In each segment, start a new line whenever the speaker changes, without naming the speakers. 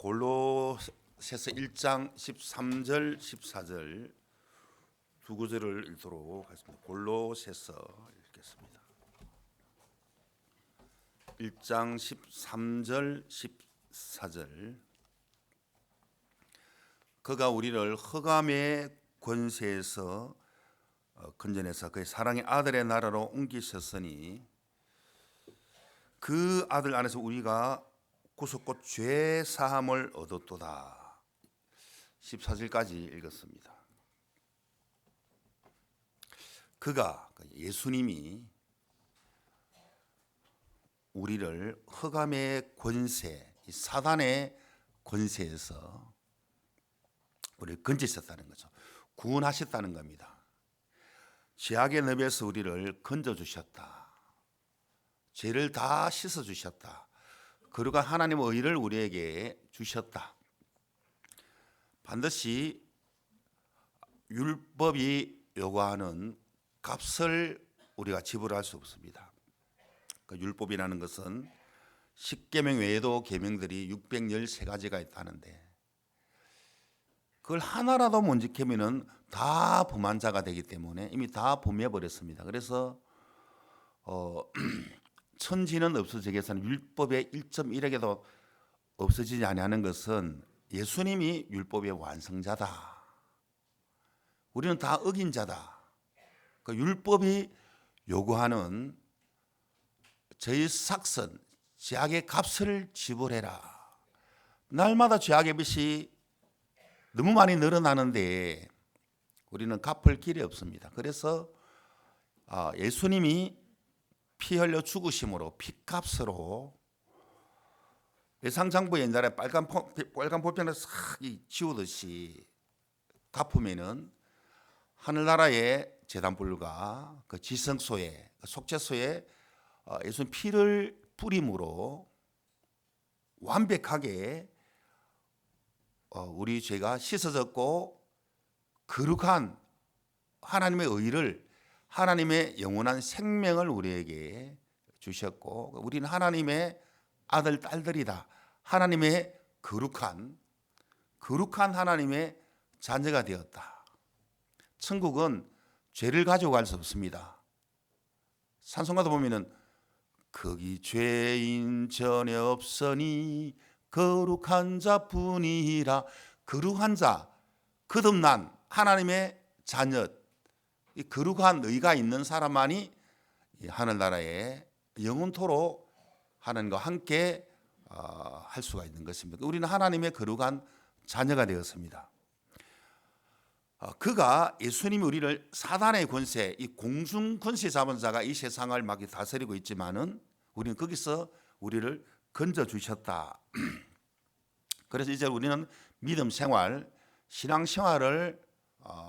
골로새서 1장 13절 14절 두 구절을 읽도록 하겠습니다. 골로새서 읽겠습니다. 1장 13절 14절 그가 우리를 흑암의 권세에서 건져내서 그의 사랑의 아들의 나라로 옮기셨으니 그 아들 안에서 우리가 구속곧 죄 사함을 얻었도다. 14절까지 읽었습니다. 그가 예수님이 우리를 흑암의 권세, 사단의 권세에서 우리를 건지셨다는 거죠. 구원하셨다는 겁니다. 죄악의 늪에서 우리를 건져 주셨다. 죄를 다 씻어 주셨다. 그러가 하나님의 의를 우리에게 주셨다. 반드시 율법이 요구하는 값을 우리가 지불할 수 없습니다. 그 율법이라는 것은 10계명 외에도 계명들이 613가지가 있다는데 그걸 하나라도 못 지키면은 다 범한 자가 되기 때문에 이미 다 범해 버렸습니다. 그래서 천지는 없어지겠으나 율법의 1.1에게도 없어지지 아니하는 것은 예수님이 율법의 완성자다. 우리는 다 어긴 자다. 그 율법이 요구하는 저희 삭선, 죄악의 값을 지불해라. 날마다 죄악의 빚이 너무 많이 늘어나는데 우리는 갚을 길이 없습니다. 그래서 예수님이 피 흘려 죽으심으로 피값으로 외상장부 옛날에 빨간 볼펜을 싹 지우듯이 갚으면은 하늘나라의 제단불과 그 지성소에 속죄소에 예수님 피를 뿌림으로 완벽하게 우리 죄가 씻어졌고 거룩한 하나님의 의를 하나님의 영원한 생명을 우리에게 주셨고 우리는 하나님의 아들 딸들이다. 하나님의 거룩한 하나님의 자녀가 되었다. 천국은 죄를 가지고 갈 수 없습니다. 찬송가도 보면은 거기 죄인 전혀 없으니 거룩한 자뿐이라. 거룩한 자, 거듭난 하나님의 자녀, 이 거룩한 의가 있는 사람만이 하늘나라에 영원토록 하나님과 함께 할 수가 있는 것입니다. 우리는 하나님의 거룩한 자녀가 되었습니다. 그가 예수님이 우리를 사단의 권세, 이 공중 권세 잡은 자가 이 세상을 막 다스리고 있지만은 우리는 거기서 우리를 건져 주셨다. 그래서 이제 우리는 믿음 생활, 신앙 생활을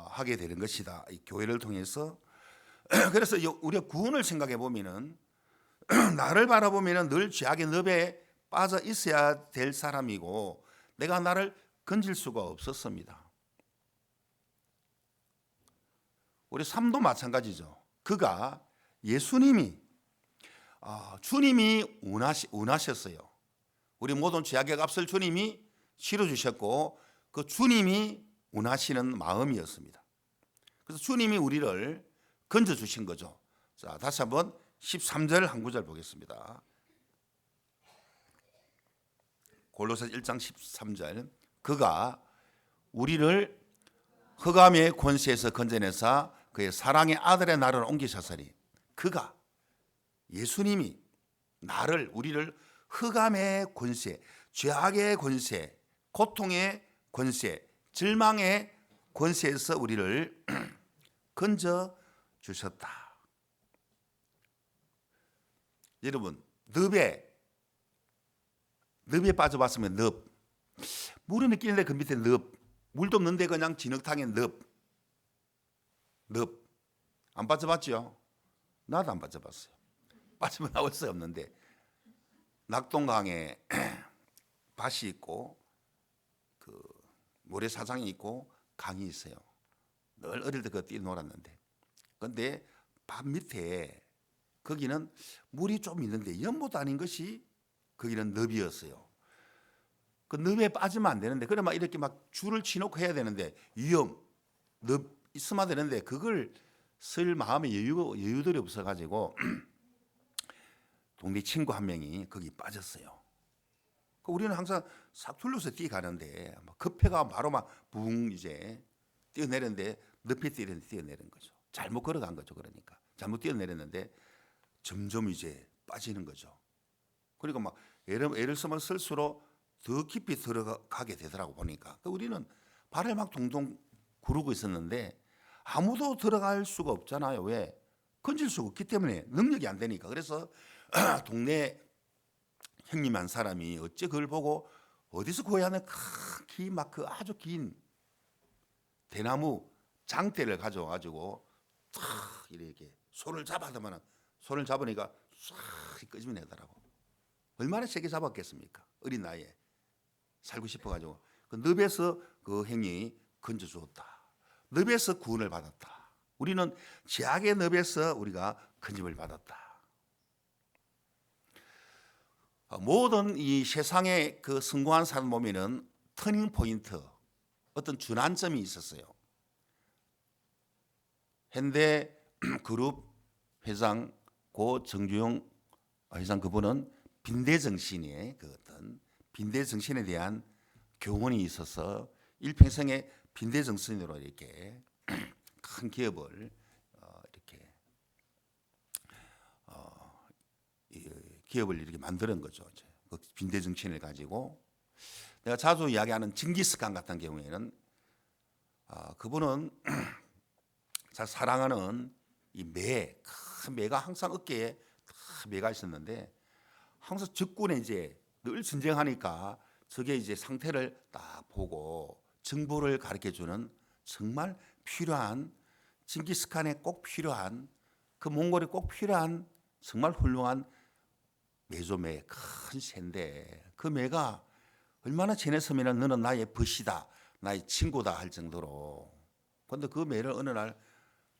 하게 되는 것이다. 이 교회를 통해서. 그래서 우리가 구원을 생각해 보면은 나를 바라보면은 늘 죄악의 늪에 빠져 있어야 될 사람이고 내가 나를 건질 수가 없었습니다. 우리 삶도 마찬가지죠. 그가 예수님이 주님이 원하셨어요. 우리 모든 죄악의 값을 주님이 치러 주셨고 그 주님이 원하시는 마음이었습니다. 그래서 주님이 우리를 건져 주신 거죠. 자, 다시 한번 13절 한 구절 보겠습니다. 골로새 1장 13절. 그가 우리를 흑암의 권세에서 건져내사 그의 사랑의 아들의 나라로 옮기셨으니 그가 예수님이 우리를 흑암의 권세, 죄악의 권세, 고통의 권세, 절망의 권세에서 우리를 건져 주셨다. 여러분, 늪에 빠져봤으면 늪, 물이 느끼는데 그 밑에 늪, 물도 없는데 그냥 진흙탕에 늪 안 빠져봤죠? 나도 안 빠져봤어요. 빠지면 나올 수 없는데 낙동강에 밭이 있고 그 모래사장이 있고 강이 있어요. 늘 어릴 때 그 뛰놀았는데 그런데 밭 밑에 거기는 물이 좀 있는데 연못도 아닌 것이 거기는 늪이었어요. 그 늪에 빠지면 안 되는데 그래 막 이렇게 막 줄을 치놓고 해야 되는데 늪 있으면 되는데 그걸 쓸 마음의 여유들이 없어가지고 동네 친구 한 명이 거기 빠졌어요. 우리는 항상 싹 둘러서 뛰어가는데 급해가 바로 막 붕 이제 뛰어내렸는데 늪에 뛰어내린 거죠. 잘못 걸어간 거죠. 그러니까 잘못 뛰어내렸는데 점점 이제 빠지는 거죠. 그리고 막 애를 쓰면 쓸수록 더 깊이 들어가게 되더라고 보니까. 우리는 발을 막 동동 구르고 있었는데 아무도 들어갈 수가 없잖아요. 왜? 건질 수가 없기 때문에 능력이 안 되니까. 그래서 동네 형님 한 사람이 어째 그걸 보고 어디서 구해야 하는 그 아주 긴 대나무 장대를 가져와가지고 탁 이렇게 손을 잡아다만 손을 잡으니까 싹 끄집어내더라고. 얼마나 세게 잡았겠습니까? 어린 나이에 살고 싶어가지고 그 늪에서 그 행위 건져주었다. 늪에서 구원을 받았다. 우리는 죄악의 늪에서 우리가 건짐을 받았다. 모든 이 세상의 그 성공한 사람 보면은 터닝 포인트, 어떤 전환점이 있었어요. 현대 그룹 회장 고 정주영 회장, 그분은 빈대 정신의 그 어떤 빈대 정신에 대한 교훈이 있어서 일평생의 빈대 정신으로 이렇게 큰 기업을 이렇게 기업을 이렇게 만드는 거죠. 그 빈대 정신을 가지고 내가 자주 이야기하는 징기스칸 같은 경우에는 그분은 잘 사랑하는 이 매, 큰 매가 항상 어깨에 큰 매가 있었는데 항상 적군에 이제 늘 전쟁하니까 저게 이제 상태를 딱 보고 정보를 가르쳐 주는 정말 필요한 징기스칸에 꼭 필요한 그 몽골에 꼭 필요한 정말 훌륭한 매조매 큰 새인데 그 매가 얼마나 지냈으면 너는 나의 벗이다 나의 친구다 할 정도로 그런데 그 매를 어느 날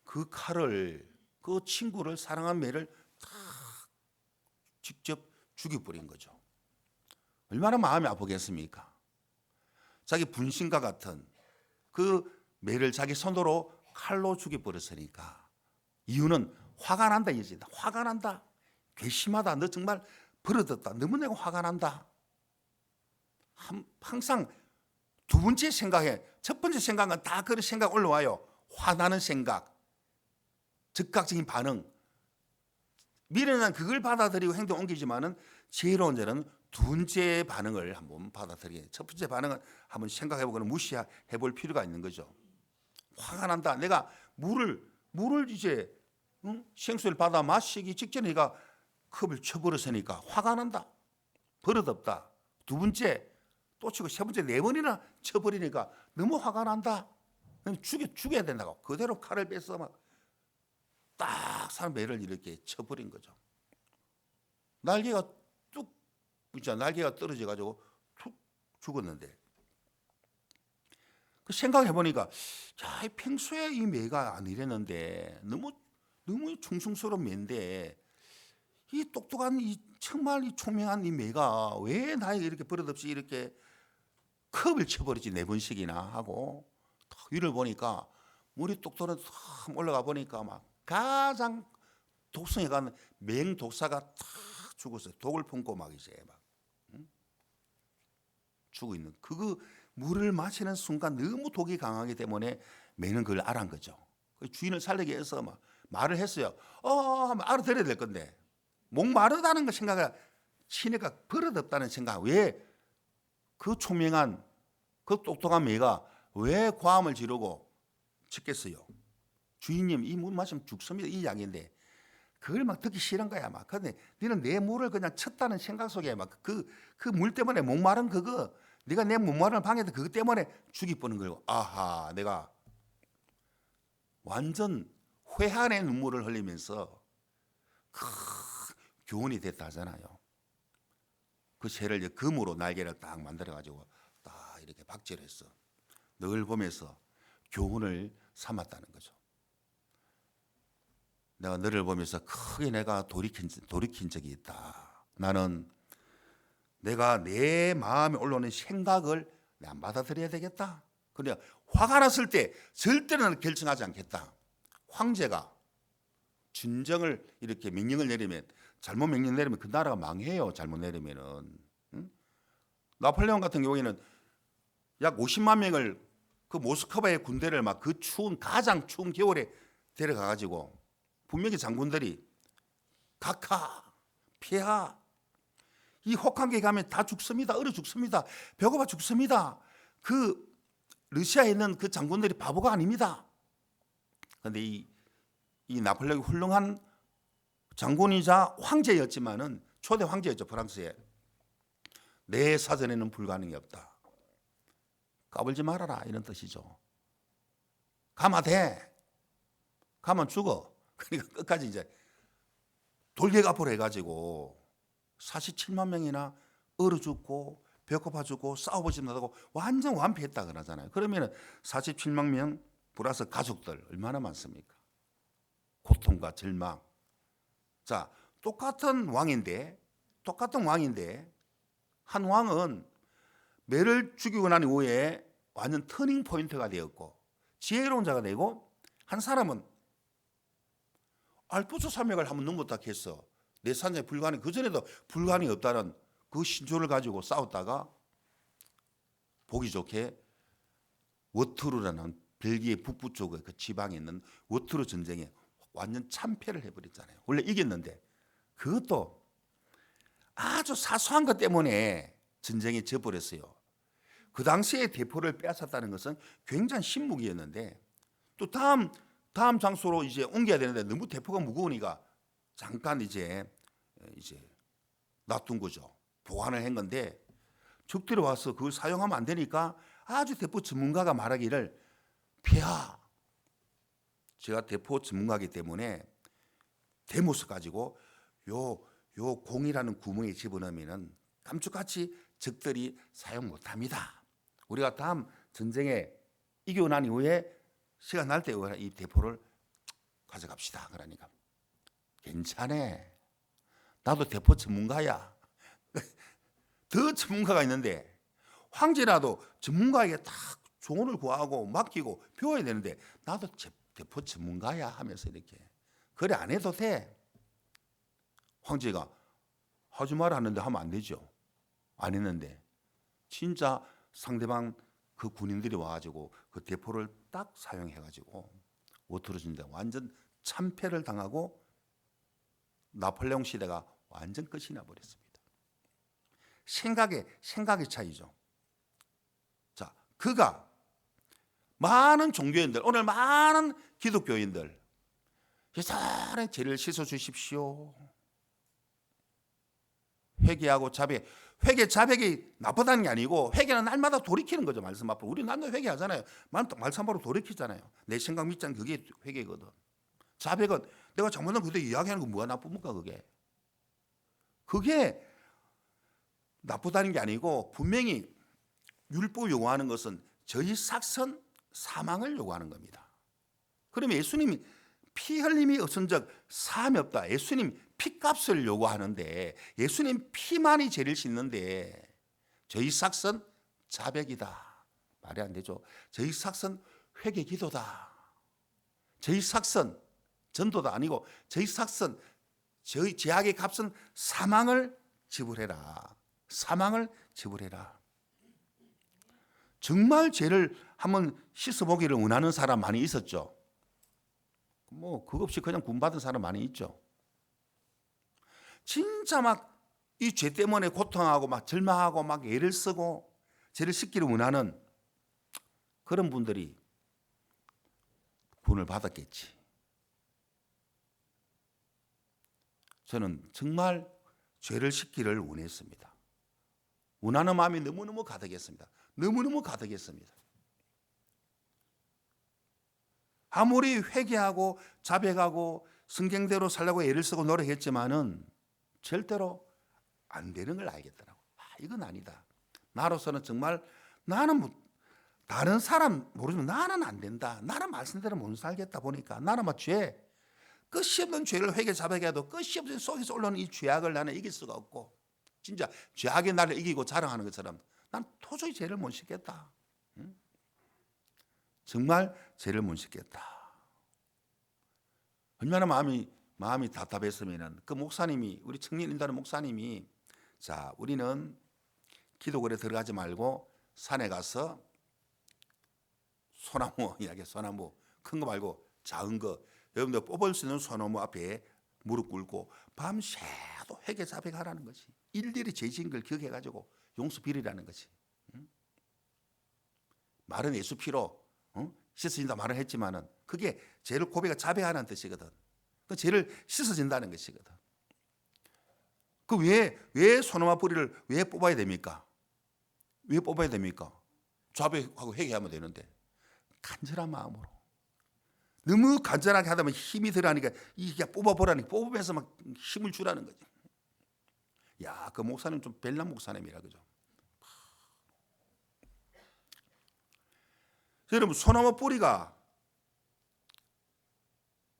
그 칼을 그 친구를 사랑한 매를 다 직접 죽여버린 거죠. 얼마나 마음이 아프겠습니까? 자기 분신과 같은 그 매를 자기 손으로 칼로 죽여버렸으니까 이유는 화가 난다 이거다. 화가 난다. 괘씸하다. 너 정말 버릇없다. 너무 내가 화가 난다. 항상 두 번째 생각에 첫 번째 생각은 다 그런 생각 올라와요. 화나는 생각, 즉각적인 반응. 미련한 그걸 받아들이고 행동 옮기지만은 지혜로운 자는 두 번째 반응을 한번 받아들이게. 첫 번째 반응은 한번 생각해보거나 무시해볼 필요가 있는 거죠. 화가 난다. 내가 물을 이제 생수를 받아 마시기 직전에 내가 컵을 쳐버렸으니까 화가 난다. 버릇없다. 두 번째 또 치고 세 번째 네 번이나 쳐버리니까 너무 화가 난다. 죽여야 된다고. 그대로 칼을 빼서 막 딱 사람 매를 이렇게 쳐버린 거죠. 날개가 날개가 떨어져 가지고 툭 죽었는데 그 생각해 보니까 자, 평소에 이 매가 안 이랬는데 너무 충성스러운 매인데 이 똑똑한 이 정말 이 초명한 이 매가 왜 나에게 이렇게 버릇없이 이렇게 컵을 쳐버리지 네 번씩이나 하고 위를 보니까 물이 똑똑한 올라가 보니까 막 가장 독성에 가는 맹독사가 탁 죽었어요. 독을 품고 막 이제 막 죽어 있는 그거 물을 마시는 순간 너무 독이 강하기 때문에 매는 그걸 알아한 거죠. 주인을 살리기 위해서 막 말을 했어요. 알아들어야 될 건데 목마르다는 거 생각을 치니까 버릇없다는 생각. 왜 그 초명한 그 똑똑한 매가 왜 고함을 지르고 쳤겠어요? 주인님 이 물 마시면 죽습니다 이 이야기인데 그걸 막 듣기 싫은 거야 막. 근데 너는 내 물을 그냥 쳤다는 생각 속에 막 그 물 때문에 목마른 그거 네가 내 목마름을 방해해서 그것 때문에 죽이버는 거고 아하 내가 완전 회한의 눈물을 흘리면서 큰 교훈이 됐다 하잖아요. 그 새를 이제 금으로 날개를 딱 만들어 가지고 딱 이렇게 박제했어. 늘 보면서 교훈을 삼았다는 거죠. 내가 너를 보면서 크게 내가 돌이킨 적이 있다. 나는 내가 내 마음에 올라오는 생각을 내가 받아들여야 되겠다. 그래 화가 났을 때 절대로 나는 결정하지 않겠다. 황제가 진정을 이렇게 명령을 내리면 잘못 명령 내리면 그 나라가 망해요. 잘못 내리면은. 나폴레옹 같은 경우에는 약 50만 명을 그 모스크바의 군대를 막 그 추운 가장 추운 겨울에 데려가 가지고 분명히 장군들이 각하, 폐하 이 혹한기에 가면 다 죽습니다. 얼어 죽습니다. 배고파 죽습니다. 그 러시아에 있는 그 장군들이 바보가 아닙니다. 그런데 이 나폴레옹이 훌륭한 장군이자 황제였지만은 초대 황제였죠. 프랑스에. 내 사전에는 불가능이 없다. 까불지 말아라 이런 뜻이죠. 가면 돼. 가면 죽어. 그러니까 끝까지 이제 돌격앞으로 해가지고 47만 명이나 얼어 죽고 배고파 죽고 싸워보지 못하고 완전 완패했다 그러잖아요. 그러면 47만 명 플러스 가족들 얼마나 많습니까? 고통과 절망. 자, 똑같은 왕인데 한 왕은 매를 죽이고 난 이후에 완전 터닝 포인트가 되었고 지혜로운 자가 되고, 한 사람은 알프스 산맥을 한번 넘었다 했어. 내 산에 불가능, 그전에도 불가능이 없다는 그 신조를 가지고 싸웠다가 보기 좋게 워트루라는 벨기에 북부 쪽의 그 지방에 있는 워트루 전쟁에 완전 참패를 해버렸잖아요. 원래 이겼는데 그것도 아주 사소한 것 때문에 전쟁에 져버렸어요. 그 당시에 대포를 빼앗았다는 것은 굉장히 신무기였는데, 또 다음 장소로 이제 옮겨야 되는데 너무 대포가 무거우니까 잠깐 이제 놔둔 거죠. 보관을 한 건데 적들이 와서 그걸 사용하면 안 되니까 아주 대포 전문가가 말하기를, 폐하, 제가 대포 전문가이기 때문에 대모스 가지고 요 공이라는 구멍에 집어넣으면 감쪽같이 적들이 사용 못합니다. 우리가 다음 전쟁에 이기고 난 이후에 시간 날 때 이 대포를 가져갑시다. 그러니까 괜찮아, 나도 대포 전문가야. 더 전문가가 있는데, 황제라도 전문가에게 딱 조언을 구하고 맡기고 배워야 되는데 나도 대포 전문가야 하면서 이렇게 그래 안 해도 돼. 황제가 하지 마라 하는데 하면 안 되죠. 안 했는데 진짜 상대방 그 군인들이 와가지고 그 대포를 딱 사용해가지고 워트루 전쟁 완전 참패를 당하고 나폴레옹 시대가 완전 끝이 나버렸습니다. 생각의 차이죠. 자, 그가 많은 종교인들, 오늘 많은 기독교인들, 예전에 죄를 씻어 주십시오. 회개하고 자백. 회개 자백이 나쁘다는 게 아니고, 회개는 날마다 돌이키는 거죠. 말씀 앞으로 우리 날마다 회개하잖아요. 말씀 앞으로 돌이키잖아요. 내 생각 믿지 않는 그게 회개거든. 자백은 내가 잘못한 그때 이야기하는 거 뭐가 나쁩니까? 그게 나쁘다는 게 아니고, 분명히 율법 요구하는 것은 저희 삭선 사망을 요구하는 겁니다. 그러면 예수님이 피 흘림이 없은 적 사함이 없다. 예수님 피값을 요구하는데 예수님 피만이 죄를 씻는데 저희 삭선 자백이다. 말이 안 되죠. 저희 삭선 회개 기도다. 저희 삭선 전도도 아니고 저희 삭선, 저희 죄악의 값은 사망을 지불해라. 사망을 지불해라. 정말 죄를 한번 씻어보기를 원하는 사람 많이 있었죠. 그거 없이 그냥 구원받은 사람 많이 있죠. 진짜 막 이 죄 때문에 고통하고 막 절망하고 막 애를 쓰고 죄를 씻기를 원하는 그런 분들이 구원을 받았겠지. 저는 정말 죄를 씻기를 원했습니다. 원하는 마음이 너무너무 가득했습니다. 너무너무 가득했습니다. 아무리 회개하고 자백하고 성경대로 살려고 애를 쓰고 노력했지만은 절대로 안 되는 걸 알겠더라고. 이건 아니다. 나로서는 정말 나는 다른 사람 모르지만 나는 안 된다. 나는 말씀대로 못 살겠다 보니까 나는 막 끝이 없는 죄를 회개 자백해도 끝이 없는 속에서 올라오는 이 죄악을 나는 이길 수가 없고, 진짜 죄악의 나를 이기고 자랑하는 것처럼 난 도저히 죄를 못 씻겠다. 정말 죄를 못 씻겠다. 얼마나 마음이 답답했으면 그 목사님이, 우리 청년인단의 목사님이, 자, 우리는 기도굴에 들어가지 말고 산에 가서 소나무 이야기, 소나무 큰 거 말고 작은 거, 여러분들 뽑을 수 있는 소나무 앞에 무릎 꿇고 밤새도 회개 자백하라는 거지. 일일이 죄 지은 걸 기억해가지고 용서 빌으라는 거지. 말은 예수 피로 씻어진다 말을 했지만은 그게 죄를 고백하 자백하는 뜻이거든. 그 죄를 씻어진다는 것이거든. 그 왜 소나무 뿌리를 왜 뽑아야 됩니까? 왜 뽑아야 됩니까? 자백하고 회개하면 되는데 간절한 마음으로 너무 간절하게 하다 보면 힘이 들어가니까 이게 뽑아보라니까 뽑으면서 막 힘을 주라는 거지. 야, 그 목사님 좀 벨람 목사님이라 그죠. 여러분, 소나무 뿌리가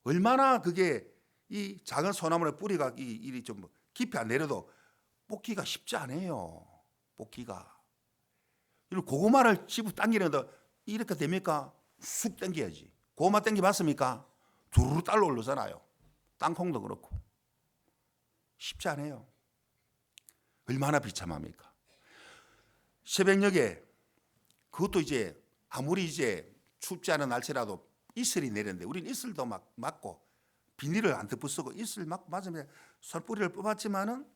얼마나 그게 이 작은 소나무의 뿌리가 이리 좀 깊이 안 내려도 뽑기가 쉽지 않아요. 뽑기가. 이런 고구마를 집어 당기는데 이렇게 됩니까? 쑥 당겨야지. 고구마 당겨 봤습니까? 두루루 딸로 올라잖아요. 땅콩도 그렇고. 쉽지 않아요. 얼마나 비참합니까? 새벽녘에 그것도 이제 아무리 이제 춥지 않은 날씨라도 이슬이 내렸는데 우리는 이슬도 막 맞고 비닐을 안 덮어쓰고 이슬 막 맞으면 솔뿌리를 뽑았지만은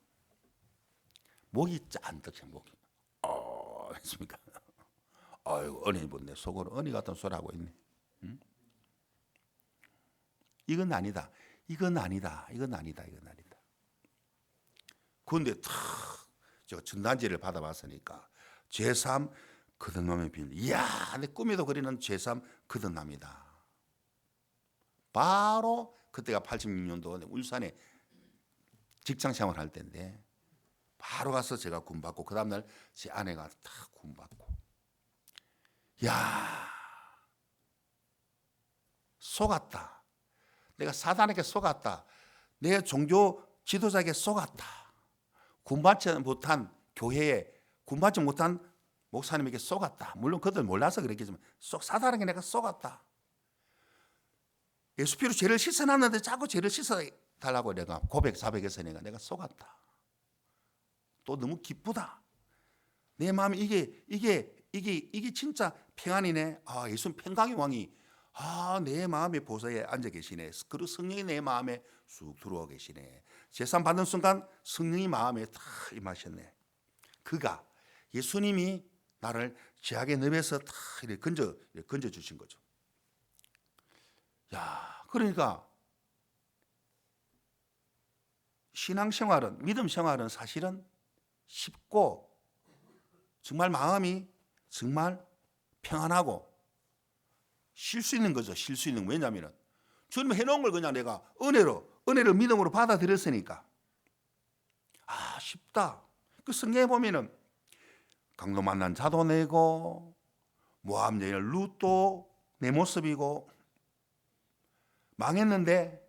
목이 짠득해 목이. 했습니까? 아이고 언니 내 속으로 언니 같은 소리 하고 있네. 응? 이건 아니다. 이건 아니다. 이건 아니다. 이건 아니다. 그런데 제가 전단지를 받아봤으니까 제3 거듭남의 비밀. 이야, 내 꿈에도 그리는 제3 거듭남이다. 바로 그때가 86년도 울산에 직장 생활할 때인데 바로 가서 제가 군받고 그 다음날 제 아내가 다 군받고. 야, 속았다. 내가 사단에게 속았다. 내 종교 지도자에게 속았다. 군받지 못한 교회에 군받지 못한 목사님에게 속았다. 물론 그들 몰라서 그랬겠지만 사단에게 내가 속았다. 예수 피로 죄를 씻어놨는데 자꾸 죄를 씻어달라고 내가 고백 사백에서 내가 속았다. 또 너무 기쁘다. 내 마음에 이게 진짜 평안이네. 아, 예수는 평강의 왕이 내 마음의 보좌에 앉아 계시네. 그리고 성령이 내 마음에 쑥 들어와 계시네. 제산 받는 순간 성령이 마음에 다 임하셨네. 그가 예수님이 나를 죄악의 늪에서 다 이렇게 건져 주신 거죠. 야, 그러니까 신앙생활은 믿음 생활은 사실은 쉽고 정말 마음이 정말 평안하고 쉴 수 있는 거죠. 쉴 수 있는 거. 왜냐하면 주님 해놓은 걸 그냥 내가 은혜를 믿음으로 받아들였으니까 쉽다. 그 성경에 보면은 강도 만난 자도 내고 모함 여인 룻도 내 모습이고 망했는데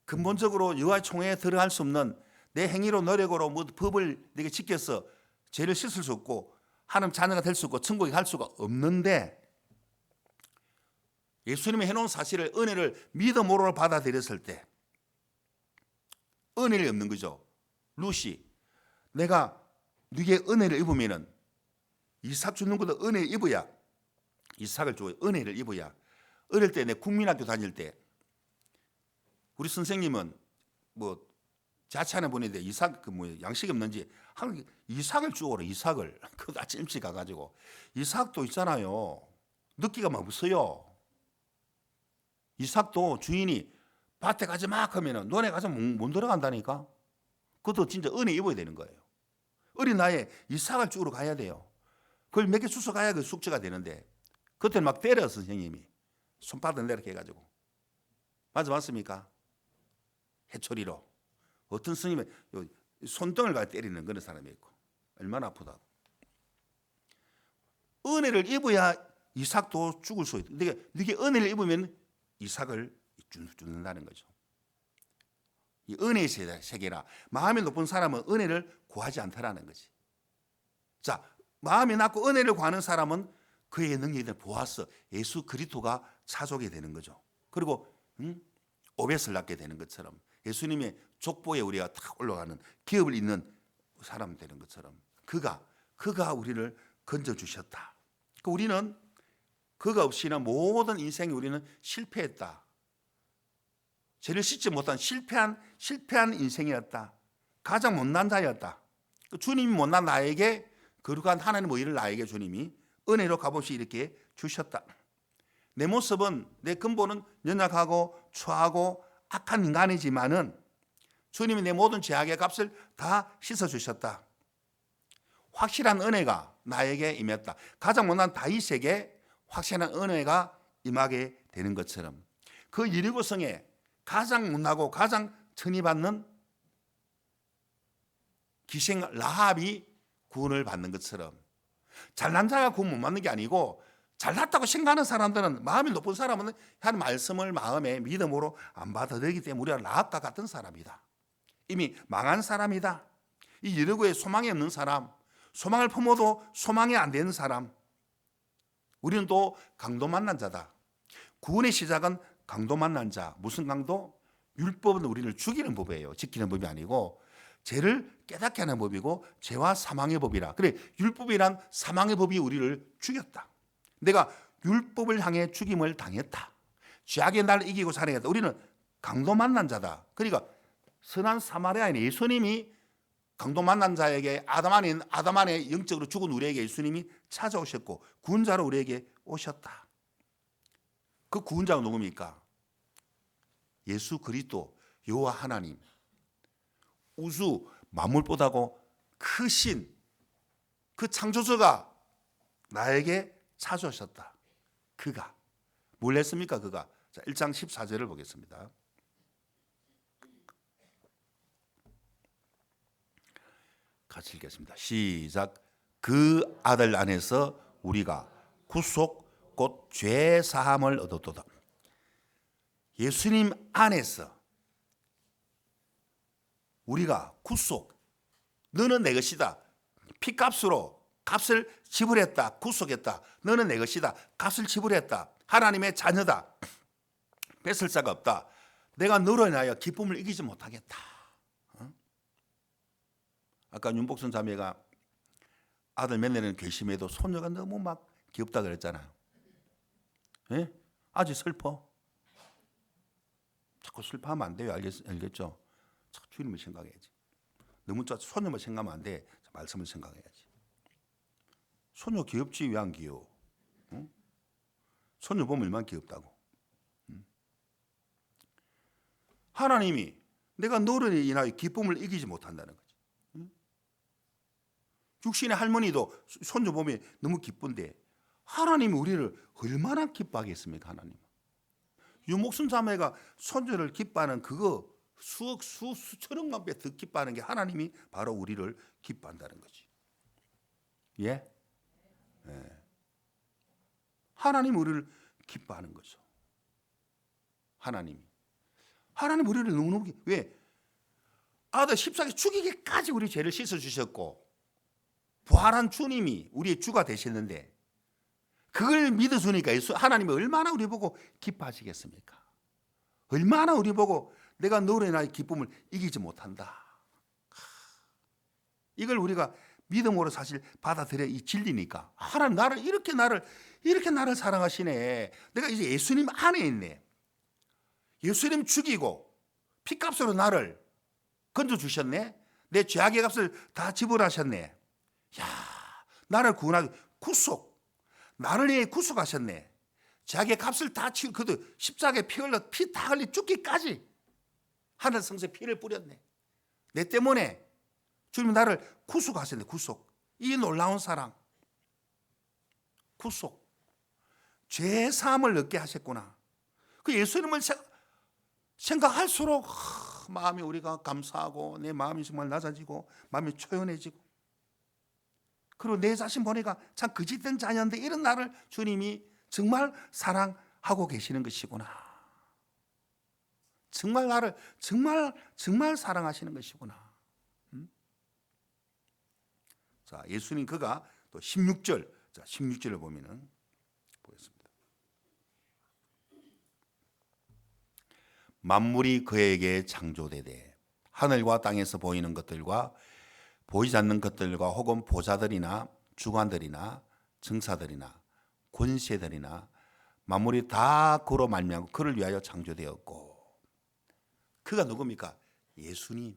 근본적으로 여호와의 총회에 들어갈 수 없는 내 행위로 노력으로 법을 내게 지켜서 죄를 씻을 수 없고 하나님 자녀가 될 수 없고 천국에 갈 수가 없는데 예수님이 해놓은 사실을 은혜를 믿음으로 받아들였을 때 은혜를 얻는 거죠. 룻이 내가 네게 은혜를 입으면은 이삭 주는 것도 은혜를 입어야 이삭을 주고 은혜를 입어야. 어릴 때 내 국민학교 다닐 때 우리 선생님은 뭐 자취하는 분인데 이삭 양식이 없는지 항상 이삭을 주오라. 이삭을 그 아침 일찍 가가지고 이삭도 있잖아요. 넣기가 막 없어요. 이삭도 주인이 밭에 가지 막 하면은 논에 가서 못 들어간다니까. 그것도 진짜 은혜 입어야 되는 거예요. 어린 나이에 이삭을 주우러 가야 돼요. 그걸 몇 개 주워 가야 그 숙제가 되는데 그때 막 때려 선생님이 손바닥 내리게 해가지고. 맞습니까? 해초리로. 어떤 스님은 손등을 가 때리는 그런 사람이 있고 얼마나 아프다고. 은혜를 입어야 이삭도 죽을 수 있다. 네게 은혜를 입으면 이삭을 죽는다는 거죠. 이 은혜의 세계라. 마음이 높은 사람은 은혜를 구하지 않다라는 거지. 자, 마음이 낮고 은혜를 구하는 사람은 그의 능력을 보아서 예수 그리스도가 찾아오게 되는 거죠. 그리고 오벳을 낳게 되는 것처럼 예수님의 족보에 우리가 탁 올라가는 기업을 잇는 사람 되는 것처럼 그가 우리를 건져주셨다. 그러니까 우리는 그가 없이는 모든 인생에 우리는 실패했다. 죄를 씻지 못한 실패한 인생이었다. 가장 못난 자였다. 주님이 못난 나에게 거룩한 하나님의 의를 나에게 주님이 은혜로 값없이 이렇게 주셨다. 내 모습은 내 근본은 연약하고 추하고 악한 인간이지만은 주님이 내 모든 죄악의 값을 다 씻어주셨다. 확실한 은혜가 나에게 임했다. 가장 못난 다윗에게 확실한 은혜가 임하게 되는 것처럼 그 여리고성에 가장 못나고 가장 천이받는 기생 라합이 구원을 받는 것처럼 잘난 자가 구원 못 받는 게 아니고 잘났다고 생각하는 사람들은, 마음이 높은 사람은 한 말씀을 마음에 믿음으로 안 받아들이기 때문에 우리가 라합과 같은 사람이다. 이미 망한 사람이다. 이 여리고에 소망이 없는 사람, 소망을 품어도 소망이 안 되는 사람, 우리는 또 강도 만난 자다. 구원의 시작은 강도 만난 자. 무슨 강도? 율법은 우리를 죽이는 법이에요. 지키는 법이 아니고 죄를 깨닫게 하는 법이고 죄와 사망의 법이라. 그래, 율법이란 사망의 법이 우리를 죽였다. 내가 율법을 향해 죽임을 당했다. 죄악의 나를 이기고 살아야겠다. 우리는 강도 만난 자다. 그러니까 선한 사마리아인 예수님이 강도 만난 자에게 아담 안에 영적으로 죽은 우리에게 예수님이 찾아오셨고 구원자로 우리에게 오셨다. 그 구원자가 누굽니까? 예수 그리스도, 여호와 하나님, 우주 만물보다고 크신 그 창조주가 나에게 찾아오셨다. 그가 뭘 했습니까? 그가. 자, 1장 14절을 보겠습니다. 같이 읽겠습니다. 시작. 그 아들 안에서 우리가 구속 곧 죄 사함을 얻었도다. 예수님 안에서 우리가 구속, 너는 내 것이다. 피값으로 값을 지불했다. 구속했다. 너는 내 것이다. 값을 지불했다. 하나님의 자녀다. 뺏을 자가 없다. 내가 너로 인하여 기쁨을 이기지 못하겠다. 아까 윤복선 자매가 아들 맨날에는 괘씸해도 소녀가 너무 막 귀엽다 그랬잖아요. 예? 아주 슬퍼. 자꾸 슬퍼하면 안 돼요. 알겠죠? 자꾸 주님을 생각해야지. 너무 소녀만 생각하면 안 돼. 말씀을 생각해야지. 소녀 귀엽지 왜 안 귀여워? 응? 소녀 보면 얼마나 귀엽다고. 응? 하나님이 내가 너로 인하여 기쁨을 이기지 못한다는 거지. 응? 육신의 할머니도 손주 보면 너무 기쁜데 하나님이 우리를 얼마나 기뻐하겠습니까? 하나님. 유목순 자매가 손주를 기뻐하는 그거 수천억만 배 더 기뻐하는 게 하나님이 바로 우리를 기뻐한다는 거지. 예? 예. 하나님 우리를 기뻐하는 거죠. 하나님 우리를 너무너무 왜? 아들 십자가에 죽이기까지 우리 죄를 씻어주셨고 부활한 주님이 우리의 주가 되셨는데 그걸 믿어주니까 하나님이 얼마나 우리 보고 기뻐하시겠습니까? 얼마나 우리 보고 내가 너로 인하여 기쁨을 이기지 못한다. 이걸 우리가 믿음으로 사실 받아들여 이 진리니까 하나님 이렇게 나를 사랑하시네. 내가 이제 예수님 안에 있네. 예수님 죽이고 피값으로 나를 건져주셨네. 내 죄악의 값을 다 지불하셨네. 야, 나를 구원하기 구속, 나를 위해 구속하셨네. 죄악의 값을 다 치고 그도 십자가에 피 흘려 피 다 흘리 죽기까지 하늘 성소에 피를 뿌렸네. 내 때문에 주님이 나를 구속하셨네. 구속. 이 놀라운 사랑. 구속. 죄 사함을 얻게 하셨구나. 그 예수님을 생각할수록 마음이 우리가 감사하고 내 마음이 정말 낮아지고 마음이 초연해지고 그리고 내 자신 보니까 참 거짓된 자녀인데 이런 나를 주님이 정말 사랑하고 계시는 것이구나. 정말 나를 정말 사랑하시는 것이구나. 자, 예수님 그가 또 16절, 자 16절을 보면은 보겠습니다. 만물이 그에게 창조되되 하늘과 땅에서 보이는 것들과 보이지 않는 것들과 혹은 보좌들이나 주관들이나 정사들이나 권세들이나 만물이 다 그로 말미암고 그를 위하여 창조되었고 그가 누굽니까? 예수님.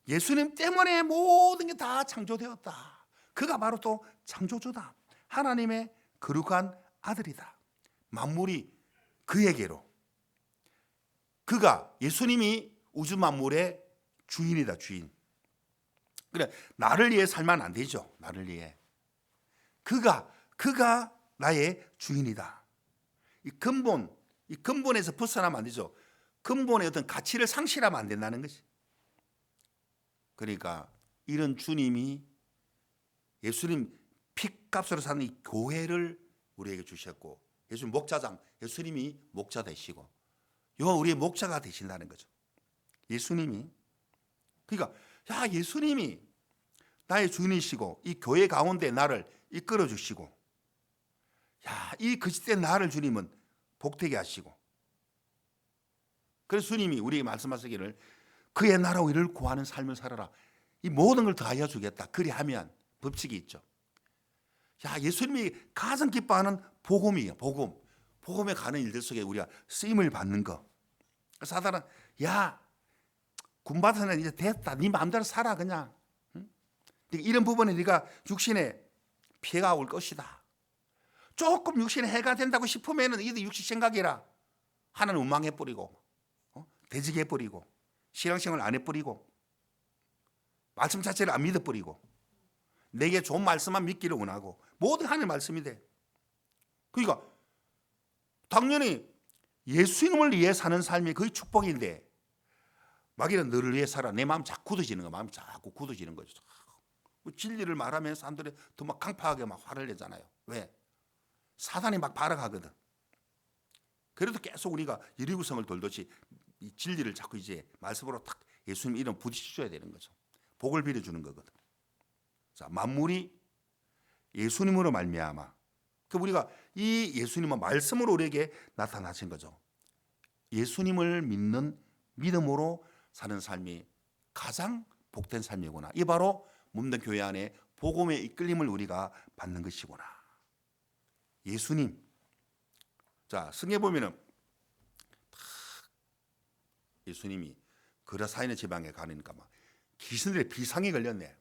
예수님 때문에 모든 게 다 창조되었다. 그가 바로 또 창조주다. 하나님의 거룩한 아들이다. 만물이 그에게로. 그가 예수님이 우주 만물의 주인이다. 주인. 그래 나를 위해 살면 안 되죠. 나를 위해. 그가 나의 주인이다. 이 근본에서 벗어나면 안 되죠. 근본의 어떤 가치를 상실하면 안 된다는 것이. 그러니까 이런 주님이 예수님 피값으로 사는 이 교회를 우리에게 주셨고, 예수님 목자장, 예수님이 목자 되시고, 이건 우리의 목자가 되신다는 거죠. 예수님이. 그러니까 야, 예수님이 나의 주인이시고 이 교회 가운데 나를 이끌어 주시고, 야, 이 거짓된 나를 주님은 복되게 하시고, 그래서 주님이 우리에게 말씀하시기를 그의 나라와 이를 구하는 삶을 살아라. 이 모든 걸 더하여 주겠다. 그리하면 법칙이 있죠. 야, 예수님이 가장 기뻐하는 복음이에요. 복음에 가는 일들 속에 우리가 쓰임을 받는 거. 사단은 야, 군받아서는 이제 됐다. 네 마음대로 살아 그냥. 응? 이런 부분에 네가 육신에 피해가 올 것이다. 조금 육신에 해가 된다고 싶으면은 이들 육신 생각이라 하나는 원망해버리고, 대직해버리고, 신앙생활 안 해버리고, 말씀 자체를 안 믿어버리고, 내게 좋은 말씀만 믿기를 원하고, 모든 하나님의 말씀이 돼. 그러니까 당연히 예수님을 위해 사는 삶이 거의 축복인데, 마귀는 너를 위해 살아. 내 마음 자꾸 굳어지는 거야. 마음이 자꾸 굳어지는 거죠. 진리를 말하면 사람들이 더 막 강팍하게 막 화를 내잖아요. 왜? 사단이 막 발악하거든. 그래도 계속 우리가 여리고성을 돌듯이 이 진리를 자꾸 이제 말씀으로 탁 예수님 이름 부딪혀줘야 되는 거죠. 복을 빌어주는 거거든. 자, 만물이 예수님으로 말미암아. 그 우리가 이 예수님은 말씀으로 우리에게 나타나신 거죠. 예수님을 믿는 믿음으로 사는 삶이 가장 복된 삶이구나. 이 바로 몸된 교회 안에 복음의 이끌림을 우리가 받는 것이구나. 예수님. 자, 성경에 보면은 예수님이 그라사이네 지방에 가니까 막 귀신들의 비상이 걸렸네.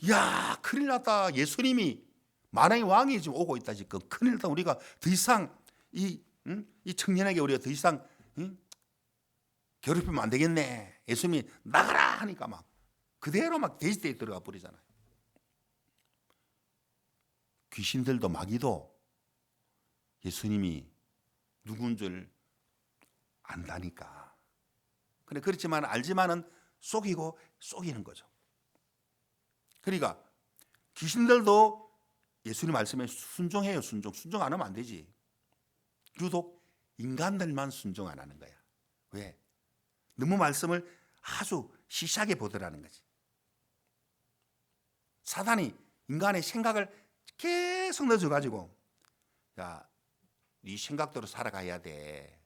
야, 큰일 났다. 예수님이 만왕의 왕이 지금 오고 있다. 지금 큰일 났다. 우리가 더 이상 이 청년에게 우리가 더 이상 괴롭히면 안 되겠네. 예수님이 나가라 하니까 막 그대로 막 돼지떼에 들어가 버리잖아요. 귀신들도 마귀도 예수님이 누군 줄 안다니까. 근데 그렇지만 알지만은 속이고 속이는 거죠. 그러니까 귀신들도 예수님 말씀에 순종해요. 순종 안 하면 안 되지. 유독 인간들만 순종 안 하는 거야. 왜? 너무 말씀을 아주 시시하게 보더라는 거지. 사단이 인간의 생각을 계속 넣어줘가지고, 야, 네 생각대로 살아가야 돼.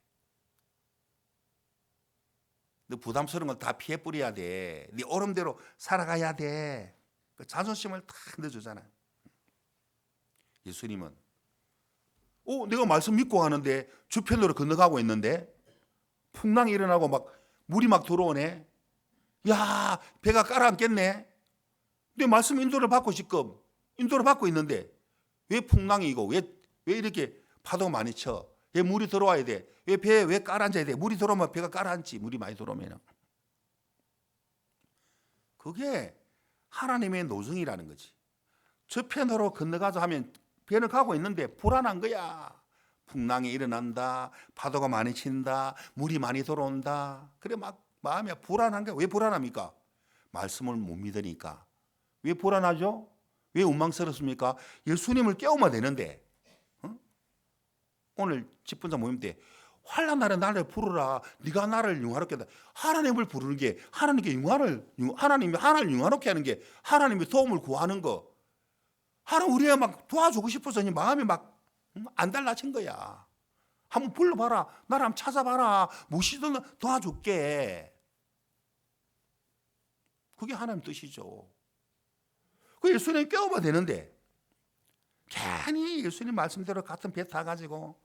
너 부담스러운 건 다 피해 뿌려야 돼. 네 오름대로 살아가야 돼. 그 자존심을 탁 넣어주잖아요. 예수님은 내가 말씀 믿고 가는데 주편으로 건너가고 있는데 풍랑이 일어나고 막 물이 막 들어오네. 야, 배가 가라앉겠네. 내 말씀 인도를 받고 지금 인도를 받고 있는데 왜 풍랑이 이고 왜 이렇게 파도가 많이 쳐? 왜 물이 들어와야 돼? 왜 배에 왜 가라앉아야 돼? 물이 들어오면 배가 가라앉지. 물이 많이 들어오면. 그게 하나님의 노정이라는 거지. 저편으로 건너가자 하면 배는 가고 있는데 불안한 거야. 풍랑이 일어난다. 파도가 많이 친다. 물이 많이 들어온다. 그래 막 마음이 불안한 거야. 왜 불안합니까? 말씀을 못 믿으니까. 왜 불안하죠? 왜 원망스럽습니까? 예수님을 깨우면 되는데. 오늘 집분자 모임 때 환난 날에 나를 부르라. 네가 나를 융화롭게 한다. 하나님을 부르는 게 하나님께 하나님이 하나님을 융화롭게 하는 게 하나님의 도움을 구하는 거. 하나님 우리가 막 도와주고 싶어서 마음이 막 안 달라진 거야. 한번 불러봐라. 나를 한번 찾아봐라. 무엇이든 도와줄게. 그게 하나님 뜻이죠. 그 예수님 깨우면 되는데 괜히 예수님 말씀대로 같은 배 타가지고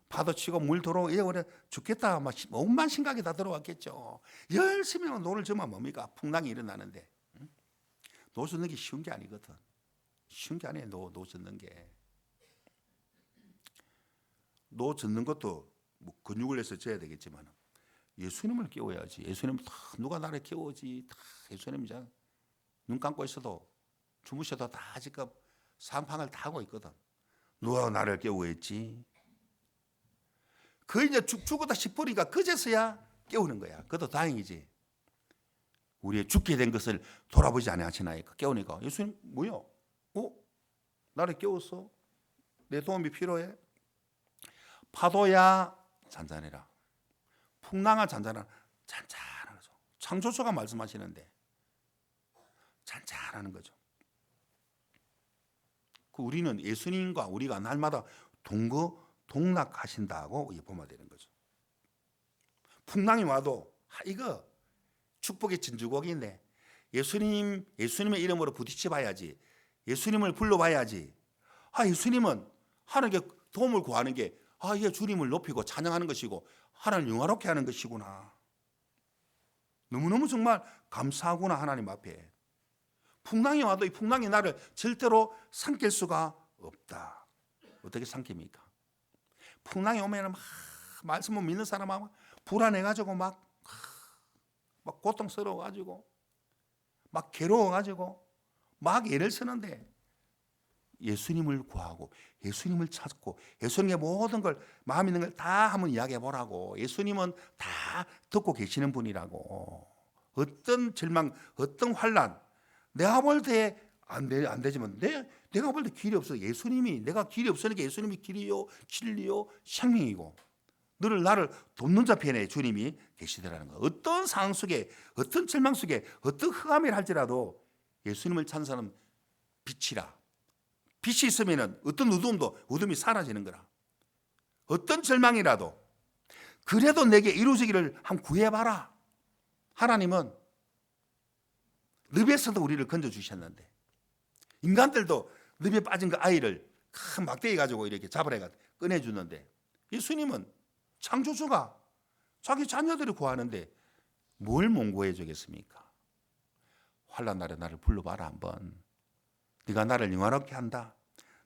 파도 치고 물 들어오고 이래 죽겠다. 막 온만 생각이 다 들어왔겠죠. 열심히 노를 져면 뭡니까? 풍랑이 일어나는데 노 젓는 게 쉬운 게 아니거든. 쉬운 게 아니에요. 노 젓는 게. 노 젓는 것도 뭐 근육을 내서 져야 되겠지만 예수님을 깨워야지. 예수님 누가 나를 깨우지. 예수님 눈 감고 있어도 주무셔도 다 지금 상황을 다 하고 있거든. 누가 나를 깨우겠지? 그 이제 죽었다 싶으니까 그제서야 깨우는 거야. 그것도 다행이지. 우리의 죽게 된 것을 돌아보지 아니하시나이까 깨우니까 예수님 뭐야? 나를 깨웠어? 내 도움이 필요해? 파도야 잔잔해라. 풍랑아 잔잔하라. 잔잔한 거죠. 창조주가 말씀하시는데 잔잔하는 거죠. 우리는 예수님과 우리가 날마다 동거동락하신다고 보면 되는 거죠. 풍랑이 와도 이거 축복의 진주곡인데 예수님의 이름으로 부딪혀 봐야지. 예수님을 불러봐야지. 예수님은 하나님께 도움을 구하는 게 이게 주님을 높이고 찬양하는 것이고 하나님을 영화롭게 하는 것이구나. 너무너무 정말 감사하구나 하나님 앞에. 풍랑이 와도 이 풍랑이 나를 절대로 삼킬 수가 없다. 어떻게 삼킵니까? 풍랑이 오면 막 말씀을 믿는 사람은 불안해가지고 막 고통스러워가지고 막 괴로워가지고 막 애를 쓰는데 예수님을 구하고 예수님을 찾고 예수님의 모든 걸 마음 있는 걸 다 한번 이야기해 보라고. 예수님은 다 듣고 계시는 분이라고. 어떤 절망, 어떤 환난 내가 볼 때 안 되지만 내가 볼 때 길이 없어. 예수님이 내가 길이 없으니까 예수님이 길이요 진리요 생명이고 너를 나를 돕는 자 편에 주님이 계시더라는 거야. 어떤 상황 속에 어떤 절망 속에 어떤 흑암이라 할지라도 예수님을 찾는 사람은 빛이라. 빛이 있으면 어떤 어둠이 사라지는 거라. 어떤 절망이라도 그래도 내게 이루어지기를 한번 구해봐라. 하나님은 늪에서도 우리를 건져주셨는데 인간들도 늪에 빠진 그 아이를 큰 막대기 가지고 이렇게 잡으라 꺼내주는데 예수님은 창조주가 자기 자녀들이 구하는데 뭘 몽고해 주겠습니까? 환난 날에 나를 불러봐라 한번. 네가 나를 영화롭게 한다.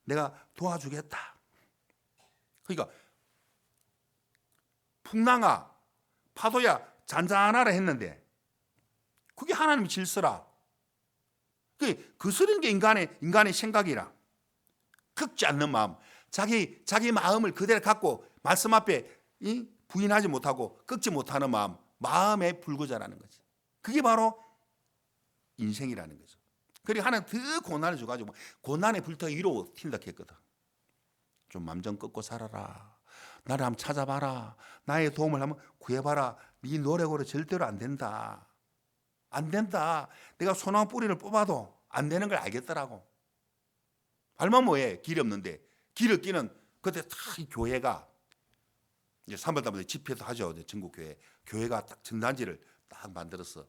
내가 도와주겠다. 그러니까 풍랑아 파도야 잔잔하라 했는데 그게 하나님의 질서라. 그 쓰는 게 인간의 생각이라. 긁지 않는 마음, 자기 마음을 그대로 갖고 말씀 앞에 부인하지 못하고 꺾지 못하는 마음의 불구자라는 거지. 그게 바로 인생이라는 거죠. 그리고 하나님 더 고난을 줘가지고 고난의 불터 위로 튄다 했거든. 좀 맘 좀 꺾고 살아라. 나를 한번 찾아봐라. 나의 도움을 한번 구해봐라. 네 노력으로 절대로 안 된다. 안 된다. 내가 소나무 뿌리를 뽑아도 안 되는 걸 알겠더라고. 얼마나 뭐해. 길이 없는데. 길을 끼는 그때 다 이 교회가 이제 3월 달부터 집회도 하죠. 전국교회. 교회가 딱 전단지를 딱 만들어서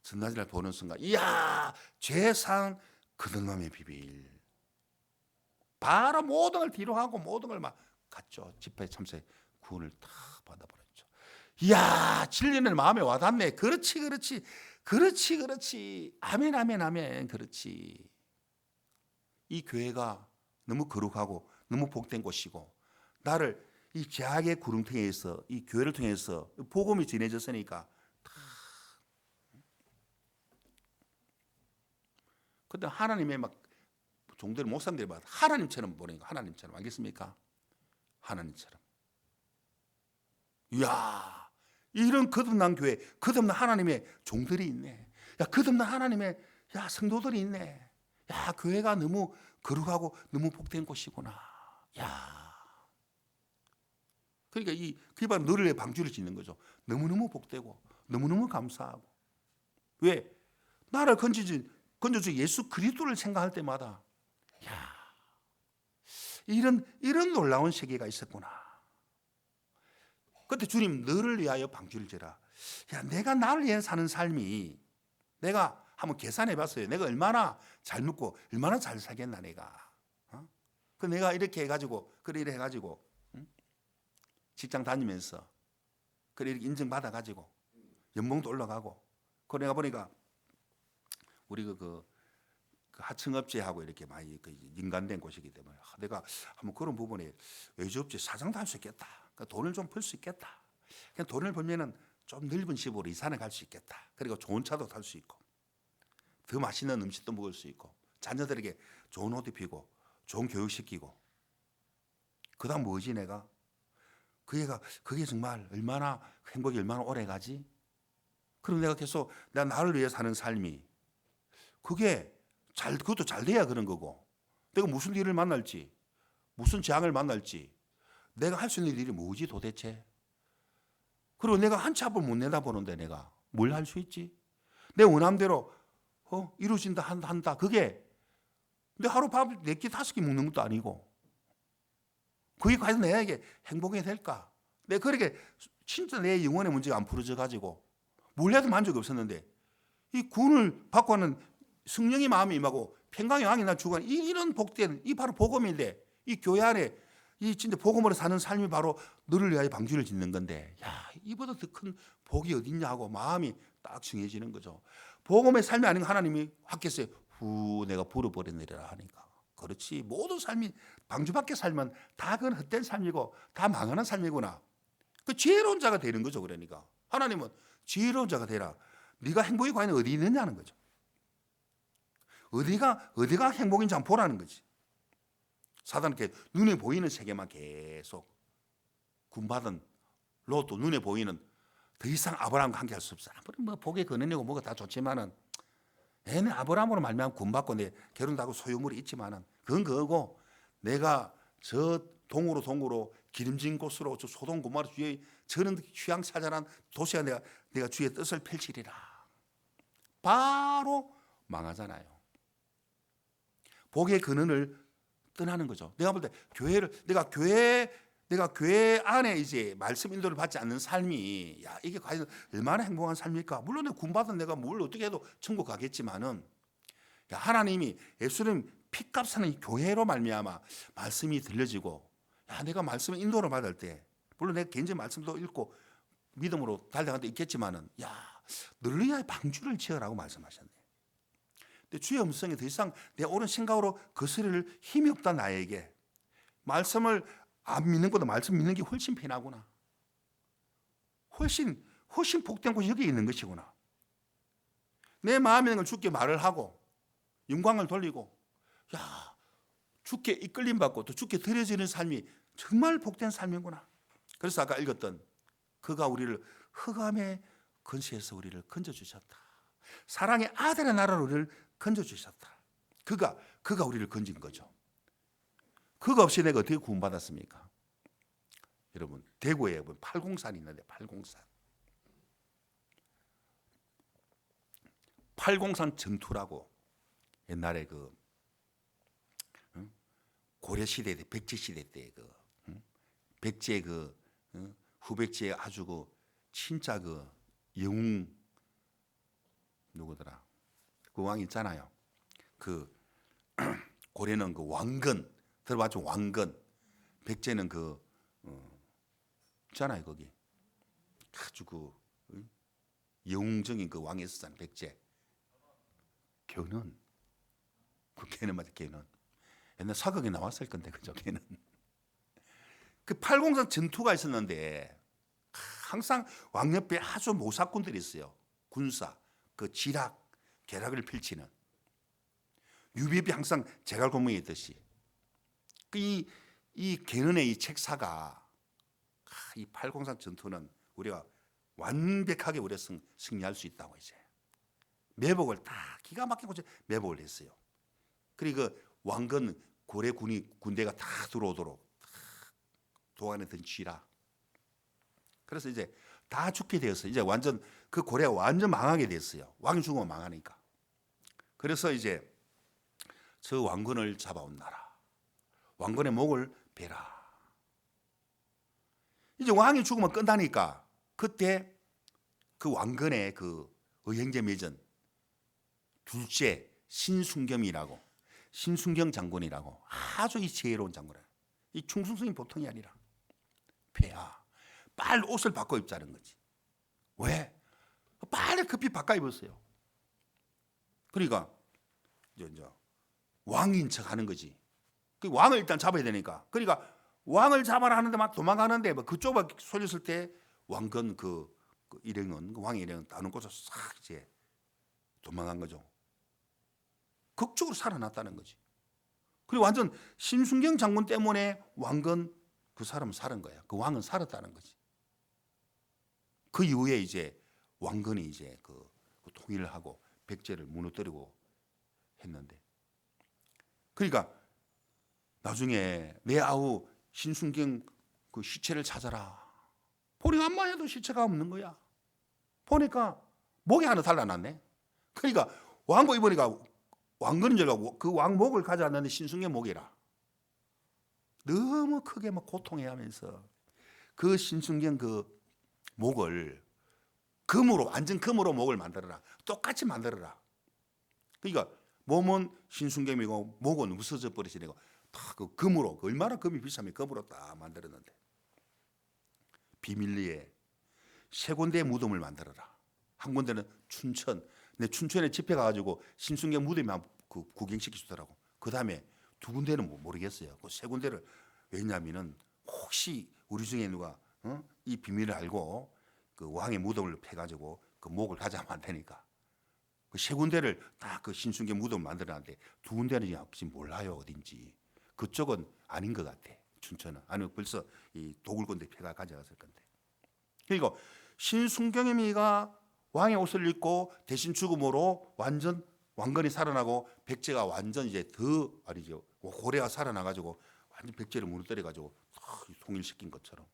전단지를 보는 순간 이야 죄상 거듭남의 비밀. 바로 모든 걸 뒤로 하고 모든 걸 막 갔죠. 집회에 참석해 구원을 다 받아버렸죠. 이야 진리는 마음에 와닿네. 그렇지. 아멘 아멘 아멘. 그렇지. 이 교회가 너무 거룩하고 너무 복된 곳이고 나를 이 죄악의 구름통에서 이 교회를 통해서 복음이 전해졌으니까 근데 하나님의 막 종들 목사님들이 막 하나님처럼 보내니까 하나님처럼 알겠습니까? 하나님처럼. 이야 이런 거듭난 교회 거듭난 하나님의 종들이 있네. 야 거듭난 하나님의 성도들이 있네. 야 교회가 너무 거룩하고 너무 복된 곳이구나. 야 그러니까 그게 바로 너를 방주를 짓는 거죠. 너무너무 복되고 너무너무 감사하고. 왜? 나를 건져준 예수 그리스도를 생각할 때마다 야 이런 놀라운 세계가 있었구나. 그때 주님 너를 위하여 방주를 지라. 야 내가 나를 위해 사는 삶이 내가 한번 계산해 봤어요. 내가 얼마나 잘 먹고 얼마나 잘 살겠나 내가. 그 내가 이렇게 해가지고 이래 해가지고 직장 다니면서 그래 이렇게 인정받아 가지고 연봉도 올라가고 그 내가 보니까 우리 그 하청업체하고 이렇게 많이 인간된 곳이기 때문에 내가 한번 그런 부분에 외주업체 사장도 할 수 있겠다. 그러니까 돈을 좀 벌 수 있겠다. 그냥 돈을 벌면은 좀 넓은 집으로 이사를 갈 수 있겠다. 그리고 좋은 차도 탈 수 있고 더 맛있는 음식도 먹을 수 있고 자녀들에게 좋은 옷 입히고 좋은 교육 시키고 그다음 뭐지 내가 그게 정말 얼마나 행복이 얼마나 오래 가지? 그럼 내가 계속 내가 나를 위해 사는 삶이 그것도 잘 돼야 그런 거고, 내가 무슨 일을 만날지, 무슨 재앙을 만날지, 내가 할 수 있는 일이 뭐지 도대체? 그리고 내가 한 치 앞을 못 내다보는데 내가 뭘 할 수 있지? 내 원함대로 이루어진다 한다. 그게 내 하루 밥 4끼 5끼 먹는 것도 아니고, 그게 과연 내게 행복이 될까? 내가 그렇게 진짜 내 영혼의 문제가 안 풀어져 가지고 뭘 해도 만족이 없었는데, 이 구원을 받고 하는 성령의 마음이 임하고 평강의 왕이 날 주관, 이런 복된 이 바로 복음인데, 이 교회 안에 이 진짜 복음으로 사는 삶이 바로 너를 위하여 방주를 짓는 건데, 야, 이보다 더 큰 복이 어딨냐고 마음이 딱 정해지는 거죠. 복음의 삶이 아닌 하나님이 확겠어요. 내가 불어버리느라 하니까. 그렇지. 모든 삶이 방주밖에 살면 다 그건 헛된 삶이고 다 망하는 삶이구나. 그 지혜로운 자가 되는 거죠. 그러니까 하나님은 지혜로운 자가 되라. 네가 행복이 과연 어디 있느냐는 거죠. 어디가 행복인지 한번 보라는 거지. 사단은 이렇게 눈에 보이는 세계만 계속 군받은 롯도 눈에 보이는, 더 이상 아브라함과 함께 할 수 없어. 아무리 뭐 복의 근원이고 뭐가 다 좋지만은, 얘는 아브라함으로 말미암아 군받고 내 결혼도 하고 소유물이 있지만은 그건 그거고, 내가 저 동으로 기름진 곳으로 저 소돔 고모라 주의 저런 휴양차절한 도시에 내가 주의 뜻을 펼치리라. 바로 망하잖아요. 복의 근원을 떠나는 거죠. 내가 볼 때 내가 교회 안에 이제 말씀 인도를 받지 않는 삶이, 야, 이게 과연 얼마나 행복한 삶일까? 물론 내가 구원받은 내가 뭘 어떻게 해도 천국 가겠지만은, 야, 하나님이 예수님 피값하는 교회로 말미암아 말씀이 들려지고, 야, 내가 말씀 인도를 받을 때, 물론 내가 개인적인 말씀도 읽고 믿음으로 달려간 데 있겠지만은, 야, 너를 위하여 방주를 지으라고 말씀하셨네. 근데 주의 음성이 더 이상 내 옳은 생각으로 거스릴 힘이 없다. 나에게 말씀을 안 믿는 것보다 말씀 믿는 게 훨씬 편하구나. 훨씬 복된 곳이 여기 있는 것이구나. 내 마음에 있는 걸 주께 말을 하고 영광을 돌리고, 야, 주께 이끌림 받고 또 주께 드려지는 삶이 정말 복된 삶이구나. 그래서 아까 읽었던, 그가 우리를 흑암의 근시에서 우리를 건져주셨다. 사랑의 아들의 나라로 우리를 건져주셨다. 그가 우리를 건진 거죠. 그가 없이 내가 어떻게 구원받았습니까? 여러분, 대구에 팔공산이 있는데, 팔공산 전투라고 옛날에 고려 시대 때, 백제 시대 때 백제 후백제의 아주 진짜 영웅 누구더라? 그 왕 있잖아요. 고려는 왕건 들어봤죠? 왕건. 백제는 있잖아요. 거기 아주 영웅적인 왕이 있었잖아요. 백제. 걔는 맞아. 걔는 옛날 사극에 나왔을 건데, 그죠? 걔는 그 팔공산 전투가 있었는데, 항상 왕 옆에 아주 모사꾼들이 있어요. 군사, 계략을 펼치는. 유비비 항상 제갈공명이 있듯이. 이 개는의 이 책사가, 이 팔공산 전투는 우리가 완벽하게 우리가 승리할 수 있다고 이제 매복을 다 기가 막히고 매복을 했어요. 그리고 왕건 고래 군대가 다 들어오도록 도안에 든 쥐라. 그래서 이제 다 죽게 되었어요. 이제 완전 그 고래가 완전 망하게 됐어요. 왕이 죽으면 망하니까. 그래서 이제 저 왕건을 잡아온나라. 왕건의 목을 베라. 이제 왕이 죽으면 끝나니까, 그때 그 왕건의 의형제 맺은 둘째 신순경이라고, 신순경 장군이라고, 아주 이 지혜로운 장군이에요. 이 충성성이 보통이 아니라, 폐하 빨리 옷을 바꿔 입자는 거지. 왜? 빨리 급히 바꿔 입었어요. 그러니까 이제 왕인 척 하는 거지. 그 왕을 일단 잡아야 되니까. 그러니까 왕을 잡아라 하는데 막 도망가는데, 그쪽으로 쏠렸을 때 왕건 일행은, 왕의 일행은 다른 곳으로 싹 이제 도망간 거죠. 극적으로 살아났다는 거지. 그리고 완전 신순경 장군 때문에 왕건 그 사람은 살은 거야. 그 왕은 살았다는 거지. 그 이후에 이제 왕건이 이제 그 통일을 하고 백제를 무너뜨리고 했는데, 그러니까 나중에 내 아우 신순경 그 시체를 찾아라. 보니까 암만 해도 시체가 없는 거야. 보니까 목이 하나 달라났네. 그러니까 왕복 입으니까 왕건인 줄 알고 그 왕목을 가져왔는데 신순경 목이라. 너무 크게 막 고통해하면서 그 신순경 그 목을 금으로, 완전 금으로 목을 만들어라. 똑같이 만들어라. 그러니까 몸은 신순경이고 목은 없어져 버리시니까 다 그 금으로, 얼마나 금이 비싸면 금으로 딱 만들었는데, 비밀리에 세 군데의 무덤을 만들어라. 한 군데는 춘천. 내 춘천에 집회 가가지고 신순경 무덤만 그 구경시켜 주더라고. 그 다음에 두 군데는 모르겠어요. 그 세 군데를, 왜냐하면은 혹시 우리 중에 누가 이 비밀을 알고 그 왕의 무덤을 패가지고 그 목을 가져가면 안 되니까 그 세 군데를 딱 그 신순경 무덤을 만들어놨는데 두 군데는 지금 몰라요 어딘지. 그쪽은 아닌 것 같아. 춘천은 아니면 벌써 이 도굴꾼들 패가 가져갔을 건데. 그리고 신순경이가 왕의 옷을 입고 대신 죽음으로 완전 왕건이 살아나고 백제가 완전 이제 더 아니죠 고래가 살아나가지고 완전 백제를 무너뜨려가지고 통일시킨 것처럼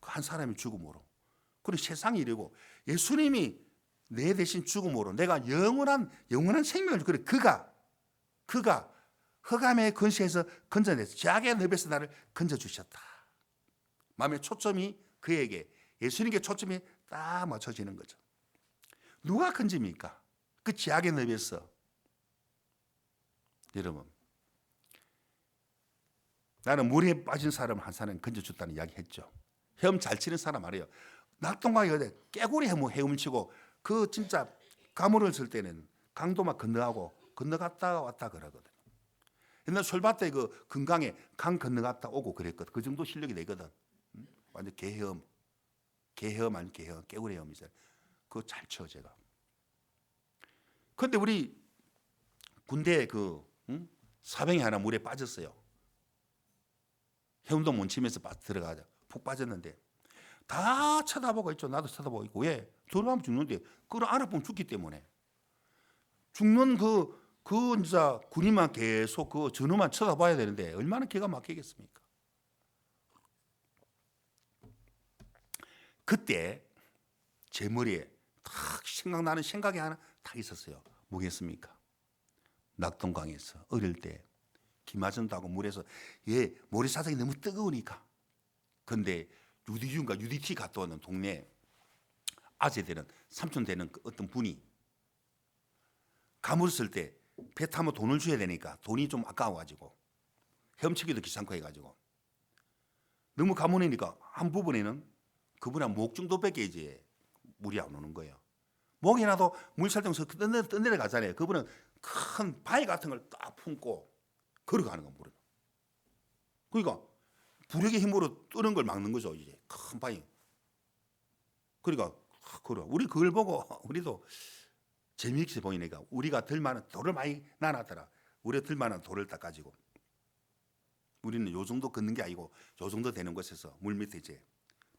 한 사람이 죽음으로. 그리고 세상이 이러고 예수님이 내 대신 죽음으로 내가 영원한 생명을, 그래 그가 흑암의 근시에서 건져내서 죄악의 늪에서 나를 건져주셨다. 마음의 초점이 그에게, 예수님께 초점이 딱 맞춰지는 거죠. 누가 건집니까? 그 죄악의 늪에서. 여러분, 나는 물에 빠진 사람 한 사람 건져줬다는 이야기 했죠. 헤엄 잘 치는 사람 말이에요. 낙동강에 깨구리 헤엄치고 그 진짜 가물을 쓸 때는 강도 막 건너갔다 왔다 그러거든. 옛날 솔밭에 그 금강에 강 건너갔다 오고 그랬거든. 그 정도 실력이 되거든. 완전 개헤엄 아니 개헤엄, 깨구리 헤엄이잖아요. 그거 잘 쳐 제가. 그런데 우리 군대에 그 사병이 하나 물에 빠졌어요. 헤엄도 못 치면서 들어가자 푹 빠졌는데 다 쳐다보고 있죠. 나도 쳐다보고 있고. 왜? 들어가면 죽는데 그걸 알아보면 죽기 때문에. 죽는 그 진짜 군인만 계속 그 전후만 쳐다봐야 되는데 얼마나 기가 막히겠습니까? 그때 제 머리에 탁 생각나는 생각이 하나 딱 있었어요. 뭐겠습니까? 낙동강에서 어릴 때 기마전도 하고 물에서 모래사장이 너무 뜨거우니까. 근데 UDT 갔다 오는 동네 아재 되는 삼촌 되는 그 어떤 분이 가물 쓸 때 배 타면 돈을 줘야 되니까 돈이 좀 아까워가지고 헤엄치기도 귀찮고 해가지고 너무 가문이니까 한 부분에는 그분한 목 정도밖에 이제 물이 안 오는 거예요. 목이 나도 물 살면서 떠내려 가잖아요. 그분은 큰 바위 같은 걸 딱 품고 걸어가는 거 물은. 그러니까 부력의 힘으로 뜨는 걸 막는 거죠. 이제 큰 바위. 그러니까 우리 그걸 보고 우리도 재미있게 보이니까 우리가 들 만한 돌을 많이 나눴더라. 우리가 들 만한 돌을 딱 가지고 우리는 요 정도 걷는 게 아니고 요 정도 되는 곳에서 물 밑에 이제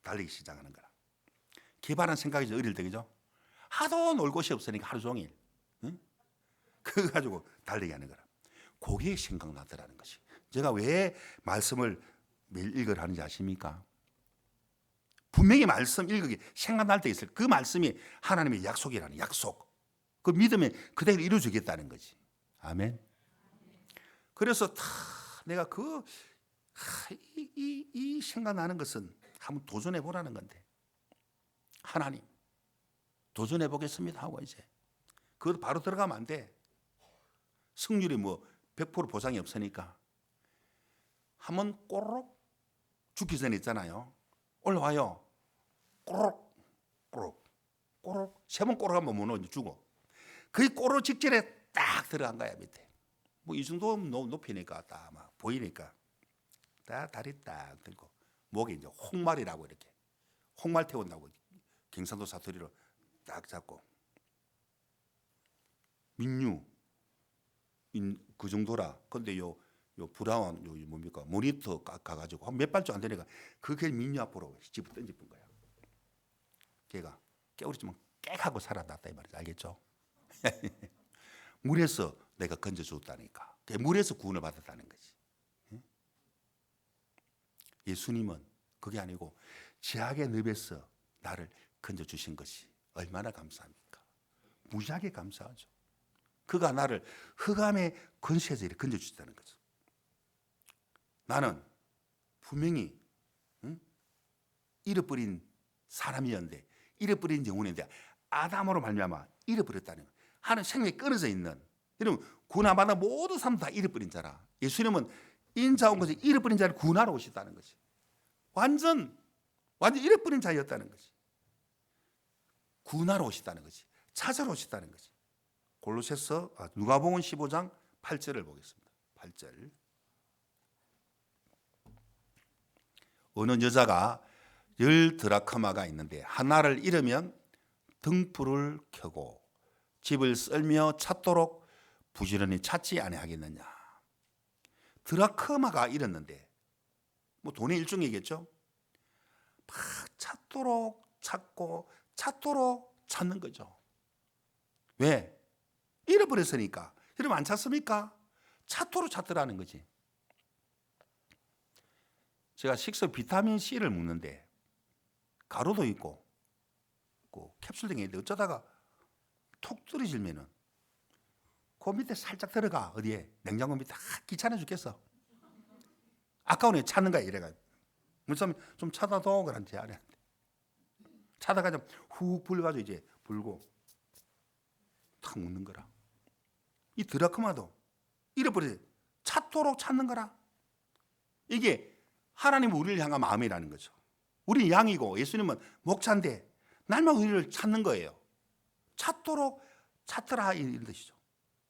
달리기 시작하는 거라. 기발한 생각이죠. 어릴 때 그죠? 하도 놀 곳이 없으니까 하루 종일 그거 가지고 달리기 하는 거라. 그게 생각나더라는 것이. 제가 왜 말씀을 매일 읽으라 하는지 아십니까? 분명히 말씀 읽기 생각날 때 있을 그 말씀이 하나님의 약속이라는 약속. 그 믿으면 그대로 이루어지겠다는 거지. 아멘. 그래서 다 내가 이 생각나는 것은 한번 도전해 보라는 건데, 하나님 도전해 보겠습니다 하고 이제 그것도 바로 들어가면 안 돼. 승률이 뭐 100% 보장이 없으니까 한번 꼬르륵 죽기 전에 있잖아요. 올라와요. 꼬르륵 꼬르륵 꼬르륵 세 번 꼬르륵 하면 못 죽어. 그 꼬르륵 직전에 딱 들어간 거야 밑에. 뭐 이 정도 높이니까 딱 막 보이니까 딱 다리 딱 들고 목에 이제 홍말이라고 이렇게 홍말 태운다고 경상도 사투리로 딱 잡고 민유 그 정도라. 근데 요 요 브라운 요 뭡니까 모니터 가가지고 몇 발짝 안 되니까 그게 민요 앞으로 집어 던져본 거야. 걔가 깨우리지만 깨하고 살아났다 이 말이죠. 알겠죠? 물에서 내가 건져줬다니까. 물에서 구원을 받았다는 거지. 예수님은 그게 아니고 죄악의 늪에서 나를 건져주신 것이 얼마나 감사합니까? 무지하게 감사하죠. 그가 나를 흑암의 권세에서 이렇게 건져주셨다는 거죠. 나는 분명히 잃어버린 사람이었는데, 잃어버린 영혼인데 아담으로 말미암아 잃어버렸다는 거예요. 하는 생명이 끊어져 있는, 여러분 구원받아 모든 사람 다 잃어버린 자라. 예수님은 인자 온 것이 잃어버린 자를 구원하러 오셨다는 것이 완전 잃어버린 자였다는 것이 구원하러 오셨다는 것이 찾아러 오셨다는 것이. 골로새서 누가복음 15장 8절을 보겠습니다. 8절. 어느 여자가 10드라크마가 있는데 하나를 잃으면 등불을 켜고 집을 썰며 찾도록 부지런히 찾지 아니하겠느냐. 드라크마가 잃었는데 뭐 돈의 일종이겠죠. 막 찾도록 찾고 찾도록 찾는 거죠. 왜? 잃어버렸으니까. 여러분 안 찾습니까? 찾도록 찾더라는 거지. 제가 식소 비타민 C를 먹는데 가루도 있고 캡슐 등에 있는데 어쩌다가 톡 떨어지면은 그 밑에 살짝 들어가. 어디에? 냉장고 밑에. 귀찮아 죽겠어. 아까우네 찾는 거야. 이래가지고 무슨 좀 찾아도 그런지 아래 찾아가 좀 훅 불가지고 이제 불고 탁 묻는 거라. 이 드라크마도 잃어버려 찾도록 찾는 거라. 이게 하나님 우리를 향한 마음이라는 거죠. 우리 양이고 예수님은 목자인데 날마다 우리를 찾는 거예요. 찾도록 찾더라 이런 뜻이죠.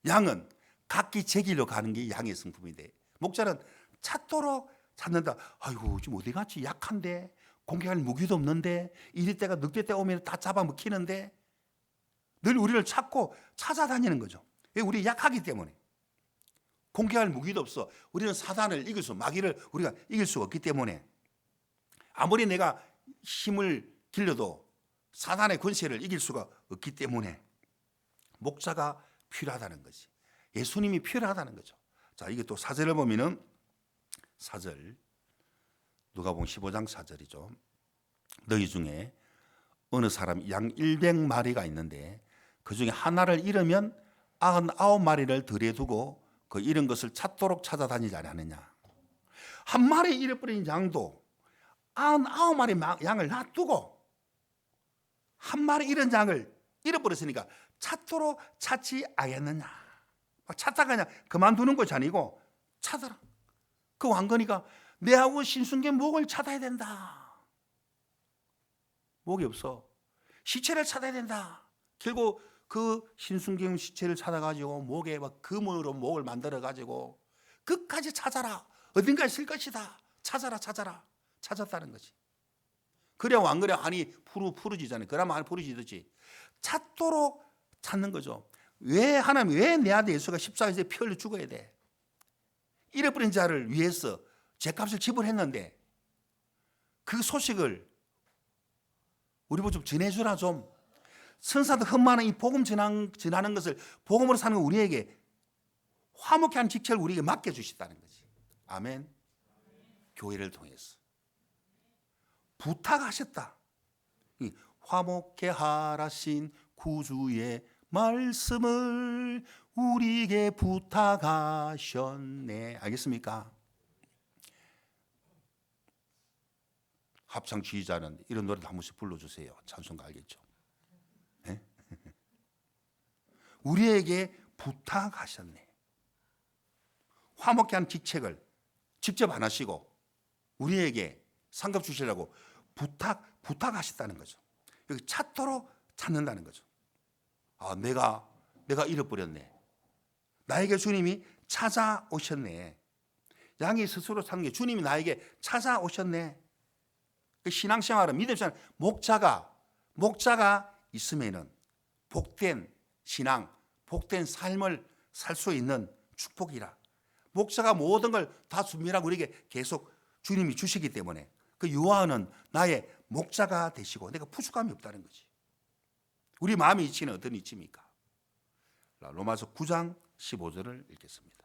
양은 각기 제 길로 가는 게 양의 성품인데 목자는 찾도록 찾는다. 아이고 지금 어디 갔지? 약한데 공격할 무기도 없는데 이럴 때가 늑대 때 오면 다 잡아먹히는데 늘 우리를 찾고 찾아다니는 거죠. 왜? 우리 약하기 때문에. 공격할 무기도 없어. 우리는 사단을 이길 수, 마귀를 우리가 이길 수가 없기 때문에 아무리 내가 힘을 길러도 사단의 권세를 이길 수가 없기 때문에 목자가 필요하다는 거지. 예수님이 필요하다는 거죠. 자, 이게 또 사절을 보면은 4절 누가복음 15장 4절이죠. 너희 중에 어느 사람 양 100마리가 있는데 그 중에 하나를 잃으면 99마리를 들에 두고 그 잃은 것을 찾도록 찾아다니지 않느냐. 한 마리 잃어버린 양도 99마리 양을 놔두고 한 마리 잃은 양을 잃어버렸으니까 찾도록 찾지 않겠느냐. 찾다가 그냥 그만두는 것이 아니고 찾아라. 그 왕건이가 내하고 신순계 목을 찾아야 된다. 목이 없어. 시체를 찾아야 된다. 결국 그 신순경 시체를 찾아가지고 목에 막 금으로 목을 만들어가지고 끝까지 찾아라. 어딘가에 있을 것이다. 찾아라. 찾았다는 거지. 그래야 왕건이 안이 푸르지잖아요. 그러면 안이 푸르지듯이 찾도록 찾는 거죠. 왜 하나님, 왜 내 아들 예수가 십자가에서 피 흘려 죽어야 돼? 잃어버린 자를 위해서 죄값을 지불했는데 그 소식을 우리 보고 좀 전해주라 좀. 선사도 흠많은 이 복음 전하는 것을 복음으로 사는 우리에게 화목케 하는 직책을 우리에게 맡겨주셨다는 거지. 아멘. 교회를 통해서 부탁하셨다. 화목케 하라신 구주의 말씀을 우리에게 부탁하셨네. 알겠습니까? 합창 지휘자는 이런 노래도 한 번씩 불러주세요. 찬송가 알겠죠? 네? 우리에게 부탁하셨네. 화목케 하는 직책을 직접 안 하시고 우리에게 상급 주시라고 부탁하셨다는 거죠. 여기 찾도록 찾는다는 거죠. 아, 내가 잃어버렸네. 나에게 주님이 찾아오셨네. 양이 스스로 사는 게 주님이 나에게 찾아오셨네. 신앙생활은 믿음생활 목자가 있으면은 복된 신앙, 복된 삶을 살 수 있는 축복이라. 목사가 모든 걸 다 준비하고 우리에게 계속 주님이 주시기 때문에 그 요한은 나의 목자가 되시고 내가 부족함이 없다는 거지. 우리 마음의 이치는 어떤 이치입니까? 로마서 9장 15절을 읽겠습니다.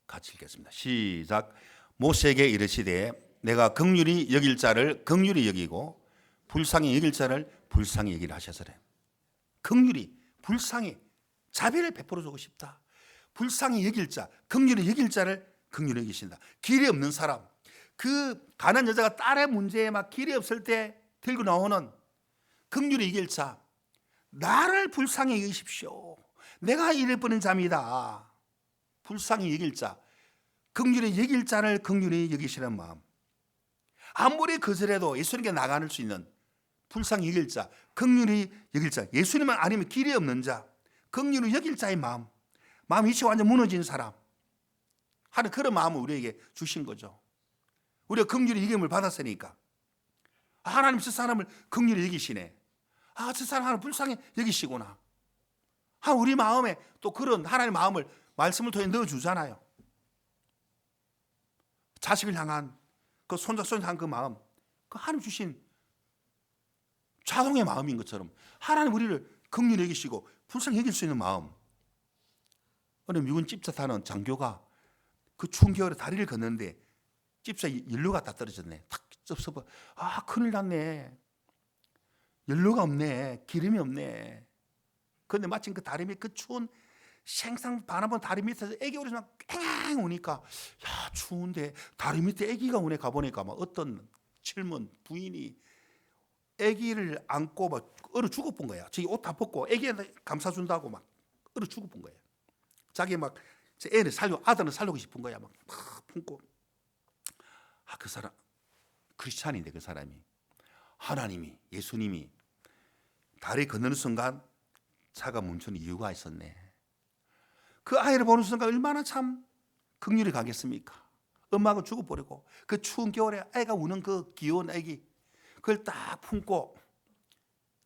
같이 읽겠습니다. 시작. 모세에게 이르시되 내가 긍휼히 여길 자를 긍휼히 여기고 불쌍히 여길 자를 불쌍히 여기라 하셨으래. 긍휼히 불쌍히 자비를 베풀어 주고 싶다. 불쌍히 여길 자, 긍휼히 여길 자를 긍휼히 여기신다. 길이 없는 사람, 그 가난 여자가 딸의 문제에 막 길이 없을 때 들고 나오는 긍휼히 여길 자, 나를 불쌍히 여기십시오. 내가 이럴 뻔한 잠이다. 불쌍히 여길 자, 긍휼히 여길 자를 긍휼히 여기시는 마음. 아무리 거절해도 예수님께 나가는 수 있는 불쌍히 여길 자, 긍휼히 여길 자, 예수님만 아니면 길이 없는 자, 긍휼히 여길 자의 마음, 마음 이치 완전 무너진 사람 하는 그런 마음을 우리에게 주신 거죠. 우리가 긍휼히 여김을 받았으니까 하나님 저 사람을 긍휼히 여기시네. 아, 저 사람 하나님 불쌍히 여기시구나. 우리 마음에 또 그런 하나님의 마음을 말씀을 통해 넣어주잖아요. 자식을 향한 그 손자 향한 그 마음, 그 하나님 주신 자동의 마음인 것처럼 하나님 우리를 긍휼히 여기시고 불쌍히 여길 수 있는 마음. 어느 미군 집사 타는 장교가 그 추운 겨울에 다리를 걷는데 집사에 연료가 다 떨어졌네. 탁 접서봐. 아, 큰일 났네. 연료가 없네. 기름이 없네. 그런데 마침 그 다리 밑 그 추운 생상 바라본 다리 밑에서 애기 오리서 막 깽 우니까 야, 추운데 다리 밑에 애기가 오네. 가보니까 막 어떤 젊은 부인이 애기를 안고 막 얼어 죽어본 거야. 자기 옷 다 벗고 애기한테 감싸준다고 막 얼어 죽어본 거야. 자기 막 애를 아들을 살리고 싶은 거야. 막 품고. 아, 그 사람 크리스찬인데 그 사람이 하나님이 예수님이 다리 건너는 순간 차가 멈추는 이유가 있었네. 그 아이를 보는 순간 얼마나 참 긍휼히 가겠습니까? 엄마가 죽어버리고 그 추운 겨울에 아이가 우는 그 귀여운 아기 그걸 딱 품고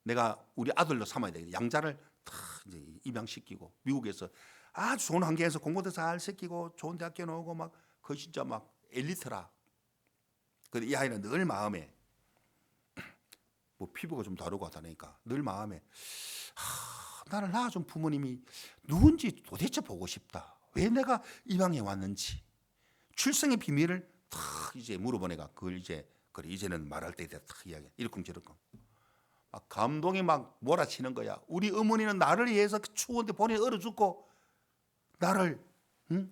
내가 우리 아들로 삼아야 되겠다. 양자를 다 이제 입양시키고 미국에서 아주 좋은 환경에서 공부도 잘 시키고 좋은 대학교 나오고 막 그 진짜 막 엘리트라. 근데 이 아이는 늘 마음에 뭐 피부가 좀 다르고 하다니까 늘 마음에 나를 낳아준 부모님이 누군지 도대체 보고 싶다. 왜 내가 입양해 왔는지 출생의 비밀을 탁 이제 물어보내가 그걸 이제 그래 이제는 말할 때 탁 이야기 이러쿵저러쿵 막 감동이 막 몰아치는 거야. 우리 어머니는 나를 위해서 그 추운데 본인이 얼어 죽고 나를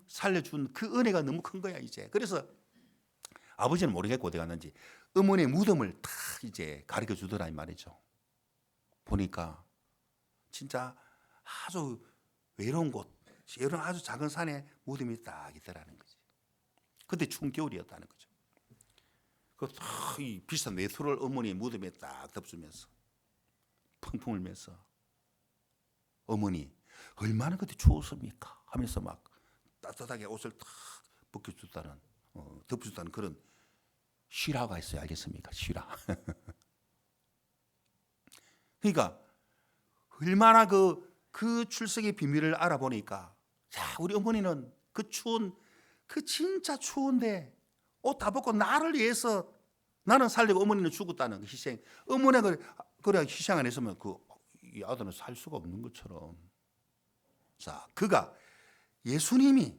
살려준 그 은혜가 너무 큰 거야 이제. 그래서 아버지는 모르겠고 어디 갔는지 어머니의 무덤을 탁 이제 가르쳐 주더라 이 말이죠. 보니까 진짜 아주 외로운 곳, 이런 아주 작은 산에 무덤이 딱 있더라는 거지. 그때 추운 겨울이었다는 거죠. 이 비싼 외투를 어머니의 무덤에 딱 덮으면서 펑펑 울면서 어머니 얼마나 그때 추웠습니까? 하면서 막 따뜻하게 옷을 탁 벗겨줬다는 덮어줬다는 그런 실화가 있어요. 알겠습니까? 실화. 그러니까 얼마나 그 출생의 비밀을 알아보니까 야, 우리 어머니는 그 추운 그 진짜 추운데 옷 다 벗고 나를 위해서 나는 살리고 어머니는 죽었다는 그 희생. 어머니가 그래 희생 안 했으면 이 아들은 살 수가 없는 것처럼. 자, 그가 예수님이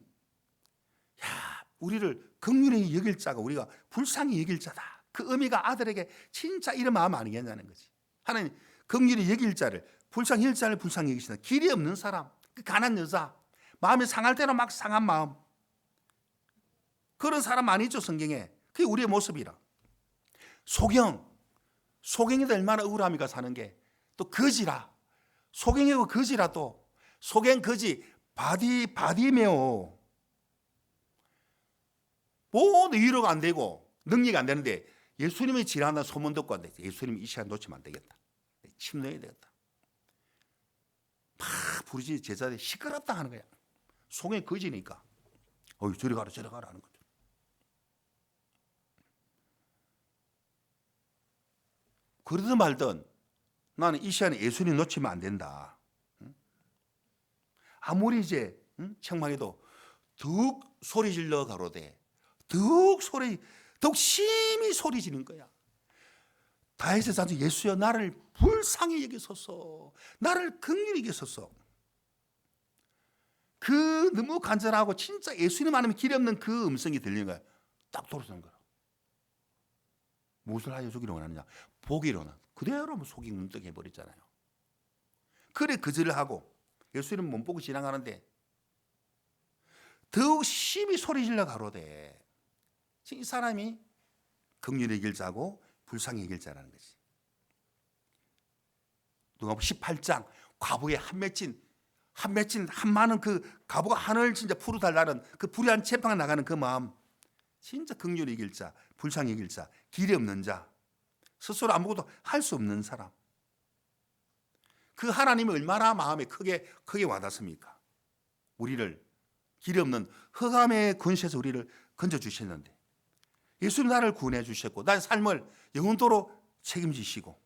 야, 우리를 긍휼히 여길 자가 우리가 불쌍히 여길 자다. 그 의미가 아들에게 진짜 이런 마음 아니겠냐는 거지. 하나님 긍휼히 여길 자를 불쌍히 여길 자를 불쌍히 여기신다. 길이 없는 사람, 그 가난 여자, 마음이 상할 때는 막 상한 마음. 그런 사람 많이 있죠 성경에. 그게 우리의 모습이라. 소경이도 얼마나 억울함이가 사는 게 또 거지라. 소경이고 거지라 또 소경 거지 바디메오 모두 위로가 안 되고 능력이 안 되는데 예수님이 지나간다는 소문 듣고 안 돼. 예수님이 이 시간 놓치면 안 되겠다. 침노해야 되겠다. 막 부르짖는 제자들이 시끄럽다 하는 거야. 소경이 거지니까 저리 가라 저리 가라 하는 거죠. 그러든 말든 나는 이 시간에 예수님 놓치면 안 된다. 아무리 이제 책망해도 더욱 소리 질러 가로되 더욱 심히 소리 지는 거야. 다윗의 자주 예수여 나를 불쌍히 여기소서, 나를 긍휼히 여기소서. 그 너무 간절하고 진짜 예수님 안에 길이 없는 그 음성이 들리는 거야. 딱 돌아서는 거야. 무엇을 하여 주기를 원하느냐? 보기로는 그대로 속이 문득해 버렸잖아요. 그래 거절을 하고 예수님 못 보고 지나가는데 더욱 심히 소리 질러 가로되, 이 사람이 긍휼히 여길 자고 불쌍히 여길 자라는 거지. 누가복음 18장 과부의 한 많은 그 과부가 하늘 진짜 푸르 달라는 그 불의한 재판에 나가는 그 마음, 진짜 긍휼히 여길 자, 불쌍히 여길 자, 길이 없는 자, 스스로 아무것도 할 수 없는 사람. 그 하나님이 얼마나 마음에 크게 와닿습니까? 우리를 길이 없는 흑암의 권세에서 우리를 건져주셨는데 예수님 나를 구원해 주셨고 나의 삶을 영원토록 책임지시고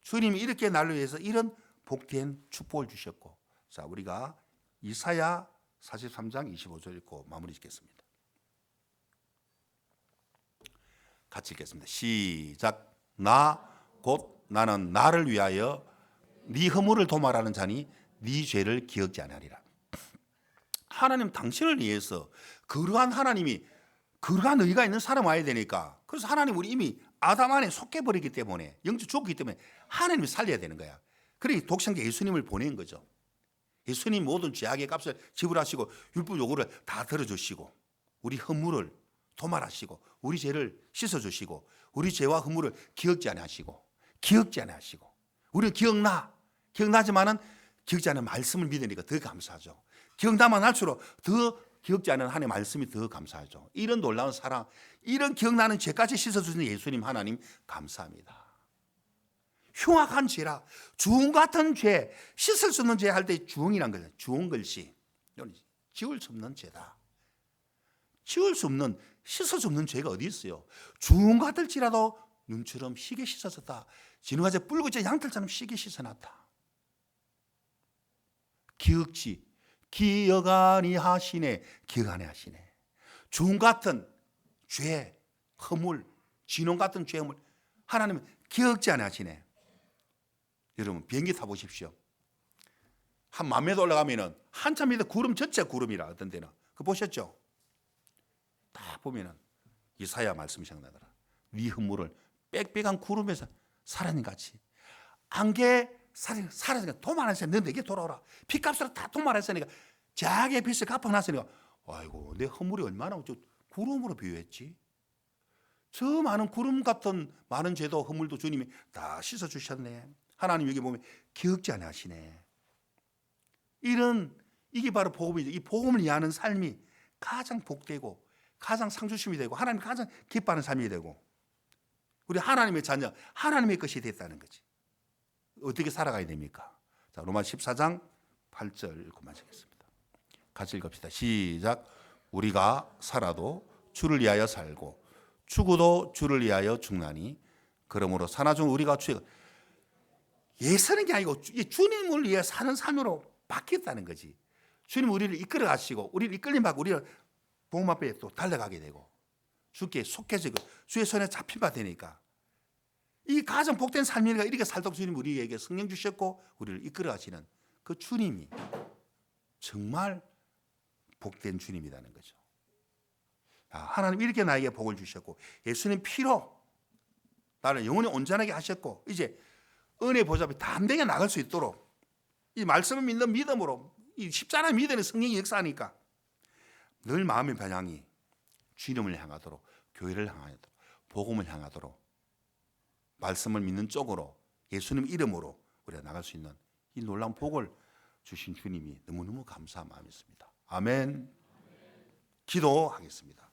주님이 이렇게 나를 위해서 이런 복된 축복을 주셨고, 자 우리가 이사야 43장 25절 읽고 마무리 짓겠습니다. 같이 읽겠습니다. 시작. 나 곧 나는 나를 위하여 네 허물을 도말하는 자니 네 죄를 기억지 아니하리라. 하나님 당신을 위해서 그러한 하나님이 그러한 의가 있는 사람 와야 되니까, 그래서 하나님 우리 이미 아담 안에 속해버리기 때문에 영적 죽었기 때문에 하나님이 살려야 되는 거야. 그러니 독생자 예수님을 보낸 거죠. 예수님 모든 죄악의 값을 지불하시고 율법 요구를 다 들어주시고 우리 허물을 도말하시고 우리 죄를 씻어주시고 우리 죄와 허물을 기억지 않으시고 우리는 기억나지만은 기억지 않은 말씀을 믿으니까 더 감사하죠. 기억나만 할수록 더 기억지 않은 하나님의 말씀이 더 감사하죠. 이런 놀라운 사랑, 이런 기억나는 죄까지 씻어주시는 예수님 하나님 감사합니다. 흉악한 죄라, 주홍 같은 죄, 씻을 수 없는 죄 할 때 주홍이란 거죠. 주홍 글씨, 지울 수 없는 죄다. 지울 수 없는, 씻을 수 없는 죄가 어디 있어요? 주홍 같을지라도 눈처럼 희게 씻어졌다. 진흙아재 뿔그제 양털처럼 희게 씻어놨다. 기억 아니하시네. 주홍 같은 죄, 허물, 진홍 같은 죄, 허물 하나님은 기억지 않으시네. 여러분 비행기 타보십시오. 한 10,000m 올라가면은 한참 밑에 구름 전체 구름이라, 어떤 데는 그거 보셨죠? 딱 보면은 이사야 말씀이 생각나더라. 네 허물을 빽빽한 구름에서 사라진 같이 안개 사라지니까 도말했으니까 너 내게 돌아오라. 핏값으로 다 도말했으니까 자기의 빚을 갚아놨으니까 아이고 내 허물이 얼마나 구름으로 비유했지. 저 많은 구름 같은 많은 죄도 허물도 주님이 다 씻어주셨네. 하나님 여기 보면 기억지 않으시네. 이게 바로 복음이죠. 이 복음을 이해하는 삶이 가장 복되고 가장 상주심이 되고 하나님 가장 기뻐하는 삶이 되고 우리 하나님의 자녀, 하나님의 것이 됐다는 거지. 어떻게 살아가야 됩니까? 자, 로마 14장 8절 읽고 마치겠습니다. 같이 읽읍시다. 시작. 우리가 살아도 주를 위하여 살고 죽어도 주를 위하여 죽나니 그러므로 사나 중 우리가 예서는 게 아니고 주님을 위해 사는 삶으로 바뀌었다는 거지. 주님 우리를 이끌어 가시고 우리를 이끌림 받고 우리를 복음 앞에 또 달려가게 되고 주께 속해지고 주의 손에 잡힌 바 되니까 이 가장 복된 삶이니까 이렇게 살도록 주님 우리에게 성령 주셨고 우리를 이끌어 가시는 그 주님이 정말 복된 주님이라는 거죠. 하나님 이렇게 나에게 복을 주셨고 예수님 피로 나를 영원히 온전하게 하셨고 이제 은혜 보좌 담대하게 나갈 수 있도록 이 말씀을 믿는 믿음으로 이 십자가의 믿음의 성령이 역사하니까 늘 마음의 방향이 주님을 향하도록 교회를 향하도록 복음을 향하도록 말씀을 믿는 쪽으로 예수님 이름으로 우리가 나갈 수 있는 이 놀라운 복을 주신 주님이 너무너무 감사한 마음이 있습니다. 아멘. 기도하겠습니다.